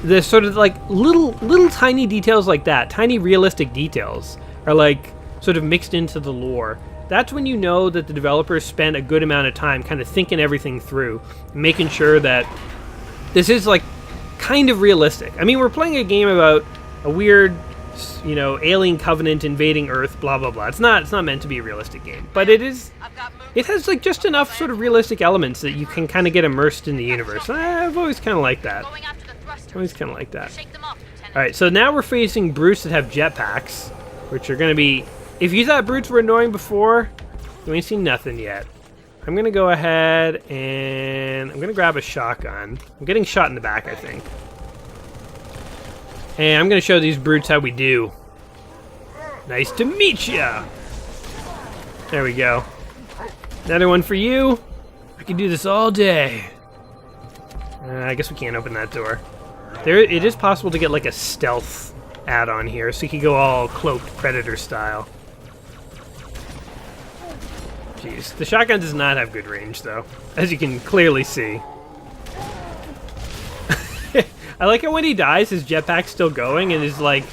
the sort of like little tiny details like that, tiny realistic details, are like sort of mixed into the lore. That's when you know that the developers spent a good amount of time kind of thinking everything through, making sure that this is like kind of realistic. I mean, we're playing a game about a weird, alien covenant invading Earth, blah blah blah. It's not meant to be a realistic game, but it is. It has like just enough sort of realistic elements that you can kind of get immersed in the universe. I've always kind of liked that. All right, so now we're facing brutes that have jetpacks, which are going to be. If you thought brutes were annoying before, you ain't seen nothing yet. I'm going to go ahead and I'm going to grab a shotgun. I'm getting shot in the back, I think. And I'm going to show these brutes how we do. Nice to meet ya! There we go. Another one for you. I can do this all day. I guess we can't open that door. It is possible to get like a stealth add-on here, so you can go all cloaked Predator style. Jeez, the shotgun does not have good range, though, as you can clearly see. I like it when he dies, his jetpack's still going, and his, like,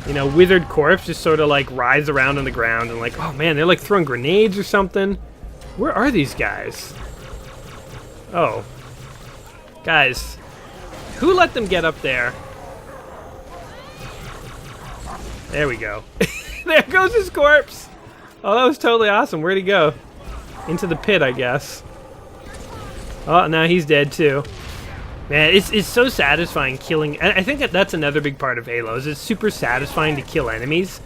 withered corpse just sort of, like, writhes around on the ground, and like, oh man, they're, like, throwing grenades or something. Where are these guys? Oh. Guys, who let them get up there? There we go. There goes his corpse! Oh, that was totally awesome. Where'd he go? Into the pit, I guess. Oh, now he's dead too. Man, it's so satisfying killing. I think that's another big part of Halo, is it's super satisfying to kill enemies.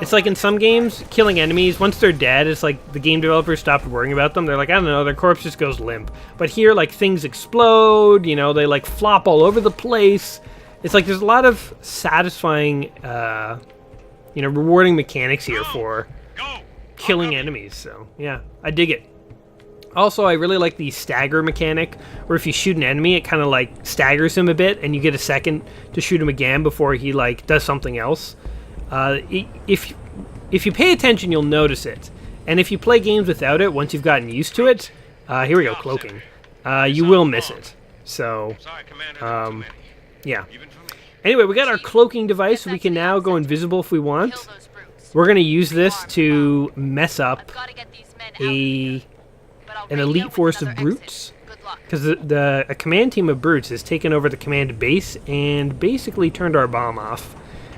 It's like in some games, killing enemies, once they're dead, it's like the game developers stopped worrying about them. They're like, I don't know, their corpse just goes limp. But here, like, things explode, they like flop all over the place. It's like there's a lot of satisfying, rewarding mechanics here for killing enemies. So, yeah, I dig it. Also, I really like the stagger mechanic, where if you shoot an enemy, it kind of like staggers him a bit, and you get a second to shoot him again before he like does something else. If you pay attention, you'll notice it. And if you play games without it, once you've gotten used to it, here we go, cloaking. You will miss it. So, yeah. Anyway, we got our cloaking device, so we can now go invisible if we want. We're going to use this to mess up an elite force of brutes, because a command team of brutes has taken over the command base and basically turned our bomb off.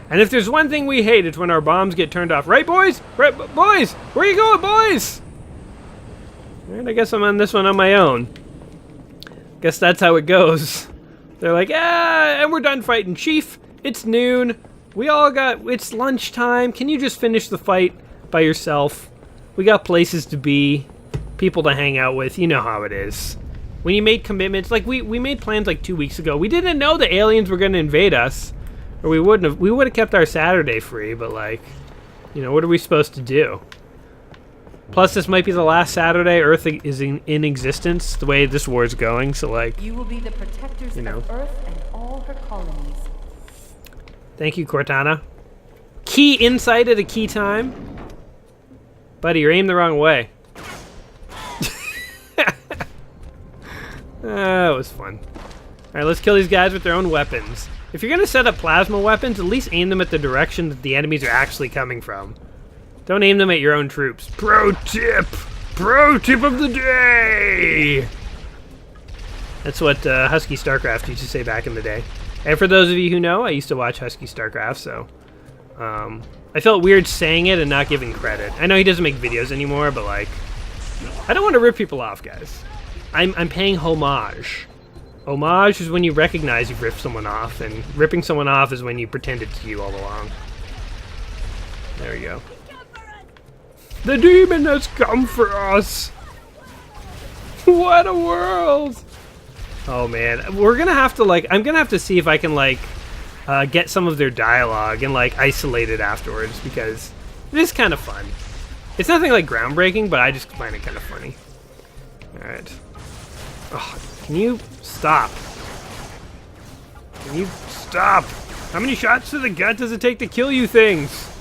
And if there's one thing we hate, it's when our bombs get turned off. Right, boys? Right, boys? Where you going, boys? Alright, I guess I'm on this one on my own. Guess that's how it goes. They're like, and we're done fighting. Chief, it's noon. It's lunchtime. Can you just finish the fight by yourself? We got places to be, people to hang out with. You know how it is. When you made commitments, like we made plans like 2 weeks ago. We didn't know the aliens were going to invade us. Or we would have kept our Saturday free, but like, what are we supposed to do? Plus, this might be the last Saturday Earth is in existence, the way this war is going, so, like... You will be the protectors of Earth and all her colonies. Thank you, Cortana. Key insight at a key time. Buddy, you're aimed the wrong way. That was fun. Alright, let's kill these guys with their own weapons. If you're gonna set up plasma weapons, at least aim them at the direction that the enemies are actually coming from. Don't aim them at your own troops. Pro tip! Pro tip of the day! That's what Husky StarCraft used to say back in the day. And for those of you who know, I used to watch Husky StarCraft, so... I felt weird saying it and not giving credit. I know he doesn't make videos anymore, but, like... I don't want to rip people off, guys. I'm paying homage. Homage is when you recognize you've ripped someone off, and ripping someone off is when you pretend it's you all along. There we go. The demon has come for us! What a world! Oh man, we're gonna have to, like, I'm gonna have to see if I can, like, get some of their dialogue and, like, isolate it afterwards, because it is kind of fun. It's nothing, like, groundbreaking, but I just find it kind of funny. Alright. Oh, can you stop? Can you stop? How many shots to the gut does it take to kill you things?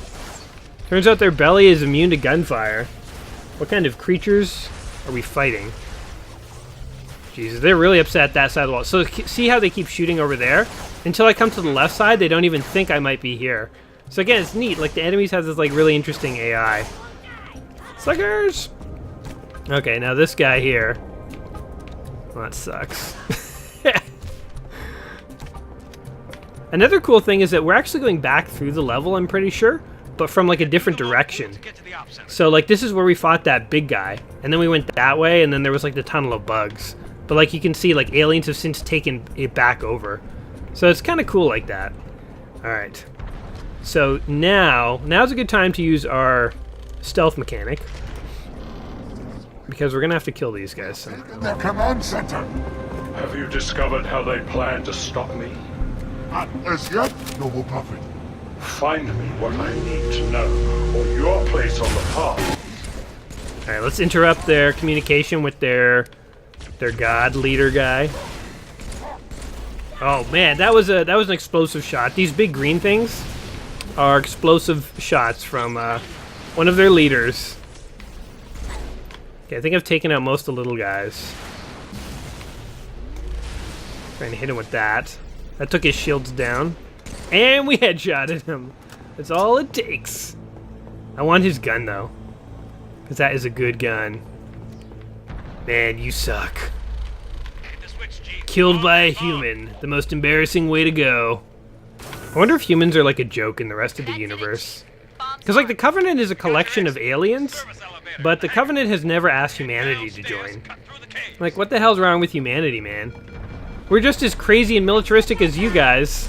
Turns out their belly is immune to gunfire. What kind of creatures are we fighting? Jesus, they're really upset at that side of the wall. So see how they keep shooting over there? Until I come to the left side, they don't even think I might be here. So again, it's neat. Like, the enemies have this, like, really interesting AI. Suckers! Okay, now this guy here. Well, that sucks. Another cool thing is that we're actually going back through the level, I'm pretty sure, but from, like, a different direction. So, like, this is where we fought that big guy, and then we went that way, and then there was, like, the tunnel of bugs. But, like, you can see, like, aliens have since taken it back over. So it's kind of cool like that. Alright. So now's a good time to use our stealth mechanic, because we're gonna have to kill these guys. The command center. Have you discovered how they plan to stop me? Not as yet, noble prophet. Find me what I need to know, or your place on the path. Alright, let's interrupt their communication with their god leader guy. Oh man, that was an explosive shot. These big green things are explosive shots from one of their leaders. Okay, I think I've taken out most of the little guys. Trying to hit him with that. That took his shields down. And we headshotted him. That's all it takes. I want his gun though, because that is a good gun. Man, you suck. Killed by a human. The most embarrassing way to go. I wonder if humans are like a joke in the rest of the universe. Because, like, the Covenant is a collection of aliens, but the Covenant has never asked humanity to join. Like, what the hell's wrong with humanity, man? We're just as crazy and militaristic as you guys.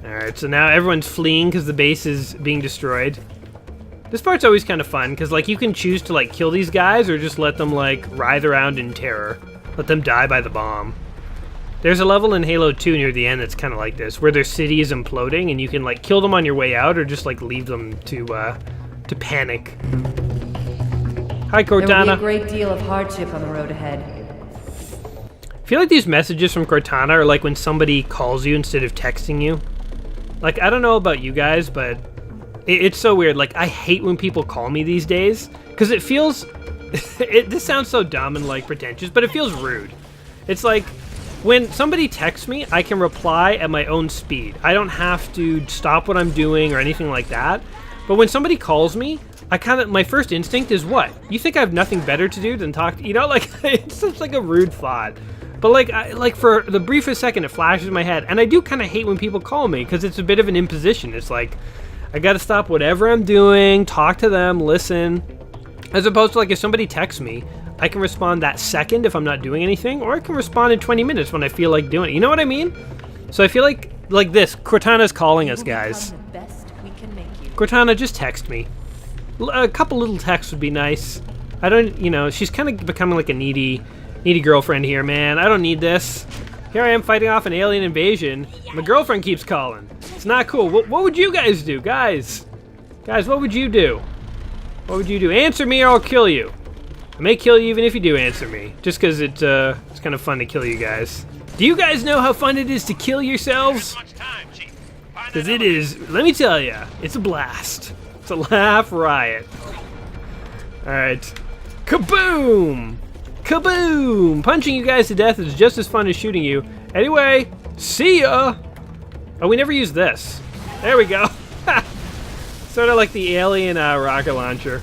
Alright, so now everyone's fleeing because the base is being destroyed. This part's always kind of fun, because, like, you can choose to, like, kill these guys or just let them, like, writhe around in terror. Let them die by the bomb. There's a level in Halo 2 near the end that's kind of like this, where their city is imploding, and you can, like, kill them on your way out or just, like, leave them to panic. Hi, Cortana. There will be a great deal of hardship on the road ahead. I feel like these messages from Cortana are like when somebody calls you instead of texting you. Like, I don't know about you guys, but it's so weird. Like, I hate when people call me these days, because it feels... this sounds so dumb and, like, pretentious, but it feels rude. It's like, when somebody texts me, I can reply at my own speed. I don't have to stop what I'm doing or anything like that. But when somebody calls me, my first instinct is what? You think I have nothing better to do than talk to, you know, like, it's just like a rude thought. But, like, for the briefest second, it flashes in my head. And I do kind of hate when people call me, because it's a bit of an imposition. It's like, I gotta stop whatever I'm doing, talk to them, listen. As opposed to, like, if somebody texts me, I can respond that second if I'm not doing anything, or I can respond in 20 minutes when I feel like doing it. You know what I mean? So I feel like this, Cortana's calling us, guys. Cortana, just text me. A couple little texts would be nice. I don't, you know, she's kind of becoming like a needy girlfriend here, man. I don't need this. Here I am fighting off an alien invasion. My girlfriend keeps calling. It's not cool. What would you guys do, guys? Guys, what would you do? What would you do? Answer me or I'll kill you. I may kill you even if you do answer me. Just because it's kind of fun to kill you guys. Do you guys know how fun it is to kill yourselves? Because it is, let me tell you, it's a blast. It's a laugh riot. Alright. Kaboom! Kaboom! Punching you guys to death is just as fun as shooting you. Anyway, see ya! Oh, we never used this. There we go. Sort of like the alien rocket launcher.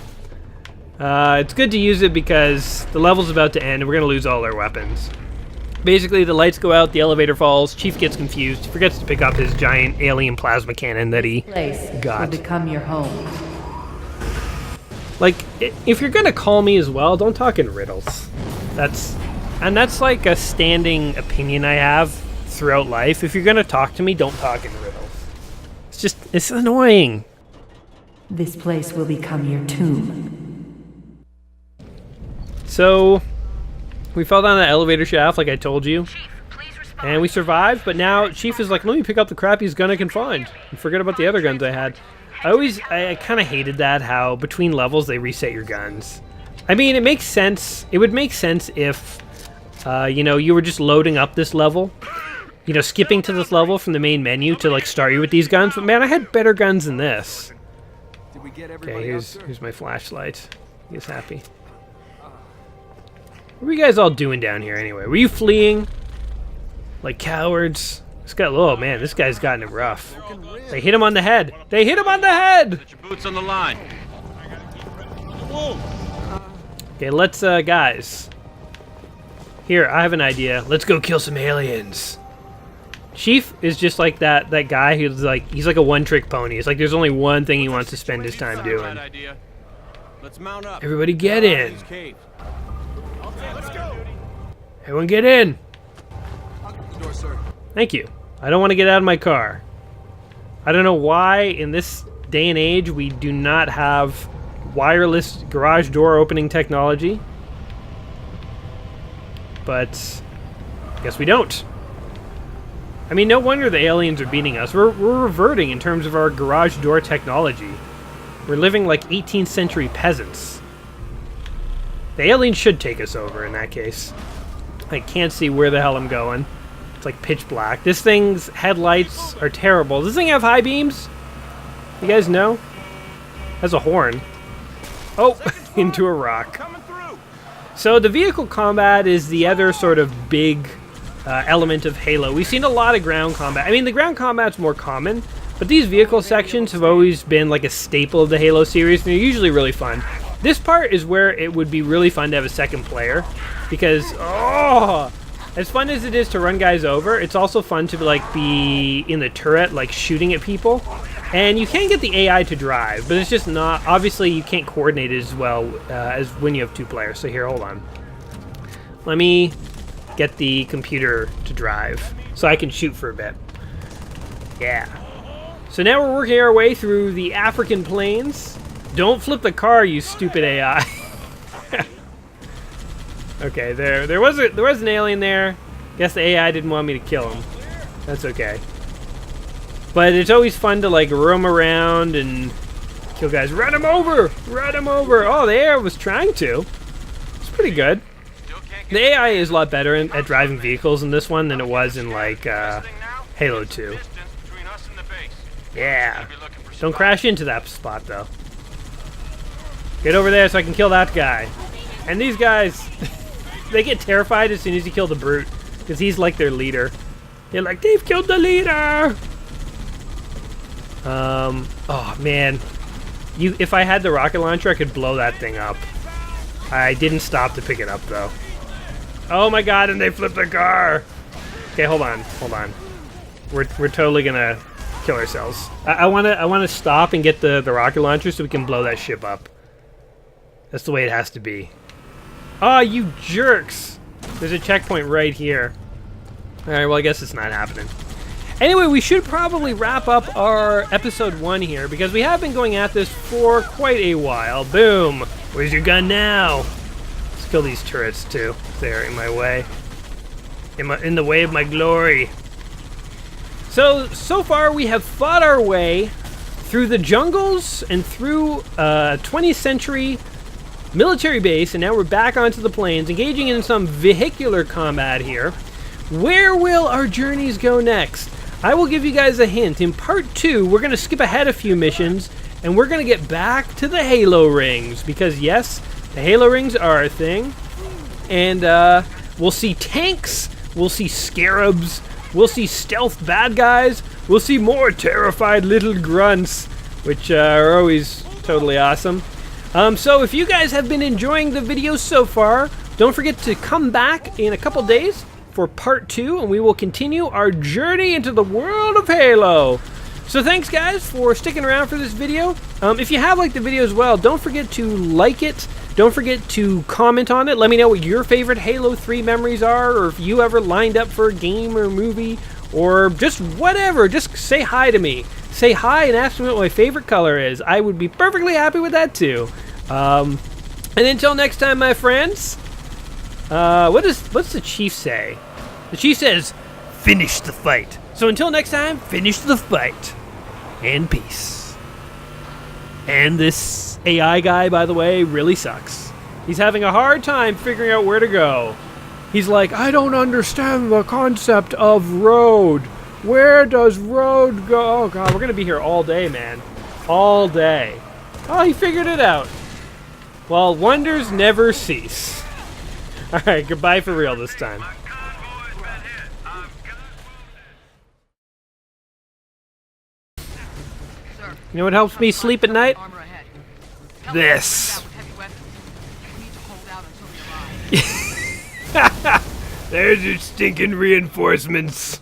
It's good to use it because the level's about to end and we're going to lose all our weapons. Basically, the lights go out, the elevator falls, Chief gets confused, forgets to pick up his giant alien plasma cannon that he got. Will become your home. Like, if you're gonna call me as well, don't talk in riddles. That's like a standing opinion I have throughout life. If you're gonna talk to me, don't talk in riddles. It's annoying. This place will become your tomb. So, we fell down that elevator shaft like I told you. And we survived, but now Chief is like, let me pick up the crappy gun I can find. And forget about the other guns I had. I kind of hated that, how between levels they reset your guns. I mean, it makes sense. It would make sense if, you know, you were just loading up this level. You know, skipping to this level from the main menu to, like, start you with these guns. But, man, I had better guns than this. Okay, here's my flashlight. He's happy. What were you guys all doing down here, anyway? Were you fleeing? Like cowards? Oh, man, this guy's gotten it rough. They hit him on the head. They hit him on the head! Put your boots on the line. Okay, let's, guys. Here, I have an idea. Let's go kill some aliens. Chief is just like that guy who's like, he's like a one-trick pony. It's like there's only one thing he wants to spend his time doing. Everybody get in. Everyone get in. Thank you. I don't want to get out of my car. I don't know why in this day and age we do not have wireless garage door opening technology. But I guess we don't. I mean, no wonder the aliens are beating us. We're reverting in terms of our garage door technology. We're living like 18th century peasants. The aliens should take us over in that case. I can't see where the hell I'm going. It's like pitch black. This thing's headlights are terrible. Does this thing have high beams? You guys know? Has a horn. Oh, into a rock. So the vehicle combat is the other sort of big element of Halo. We've seen a lot of ground combat. I mean, the ground combat's more common, but these vehicle sections have always been like a staple of the Halo series, and they're usually really fun. This part is where it would be really fun to have a second player, because, oh, as fun as it is to run guys over, it's also fun to like be in the turret, like shooting at people. And you can get the AI to drive, but it's just not, obviously you can't coordinate it as well as when you have two players. So here, hold on. Let me get the computer to drive so I can shoot for a bit. Yeah. So now we're working our way through the African plains. Don't flip the car, you stupid AI. Okay, there was an alien there. Guess the AI didn't want me to kill him. That's okay. But it's always fun to like roam around and kill guys. Run him over! Run him over! Oh, the AI was trying to. It's pretty good. The AI is a lot better at driving vehicles in this one than it was in like Halo 2. Yeah. Don't crash into that spot though. Get over there so I can kill that guy. And these guys, they get terrified as soon as you kill the brute, because he's like their leader. They're like, they've killed the leader! Oh man. If I had the rocket launcher, I could blow that thing up. I didn't stop to pick it up though. Oh my god, and they flipped the car! Okay, hold on. We're totally gonna kill ourselves. I wanna stop and get the rocket launcher so we can blow that ship up. That's the way it has to be. Oh, you jerks! There's a checkpoint right here. Alright, well I guess it's not happening. Anyway, we should probably wrap up our episode 1 here, because we have been going at this for quite a while. Boom! Where's your gun now? Let's kill these turrets too. They're in my way. In the way of my glory. So far we have fought our way through the jungles and through 20th century military base, and now we're back onto the plains, engaging in some vehicular combat here. Where will our journeys go next? I will give you guys a hint. In part 2, we're going to skip ahead a few missions, and we're going to get back to the Halo rings, because yes, the Halo rings are a thing, and we'll see tanks, we'll see scarabs, we'll see stealth bad guys, we'll see more terrified little grunts, which are always totally awesome. So if you guys have been enjoying the video so far, don't forget to come back in a couple days for part 2, and we will continue our journey into the world of Halo. So thanks guys for sticking around for this video. If you have liked the video as well, don't forget to like it. Don't forget to comment on it. Let me know what your favorite Halo 3 memories are, or if you ever lined up for a game or movie, or just whatever. Just say hi to me. Say hi and ask me what my favorite color is. I would be perfectly happy with that too. And until next time, my friends, what's the chief say? The chief says, finish the fight. So until next time, finish the fight. And peace. And this AI guy, by the way, really sucks. He's having a hard time figuring out where to go. He's like, I don't understand the concept of road. Where does road go? Oh god, we're gonna be here all day, man. All day. Oh, he figured it out. Well, wonders never cease. Alright, goodbye for real this time. You know what helps me sleep at night? This. There's your stinking reinforcements.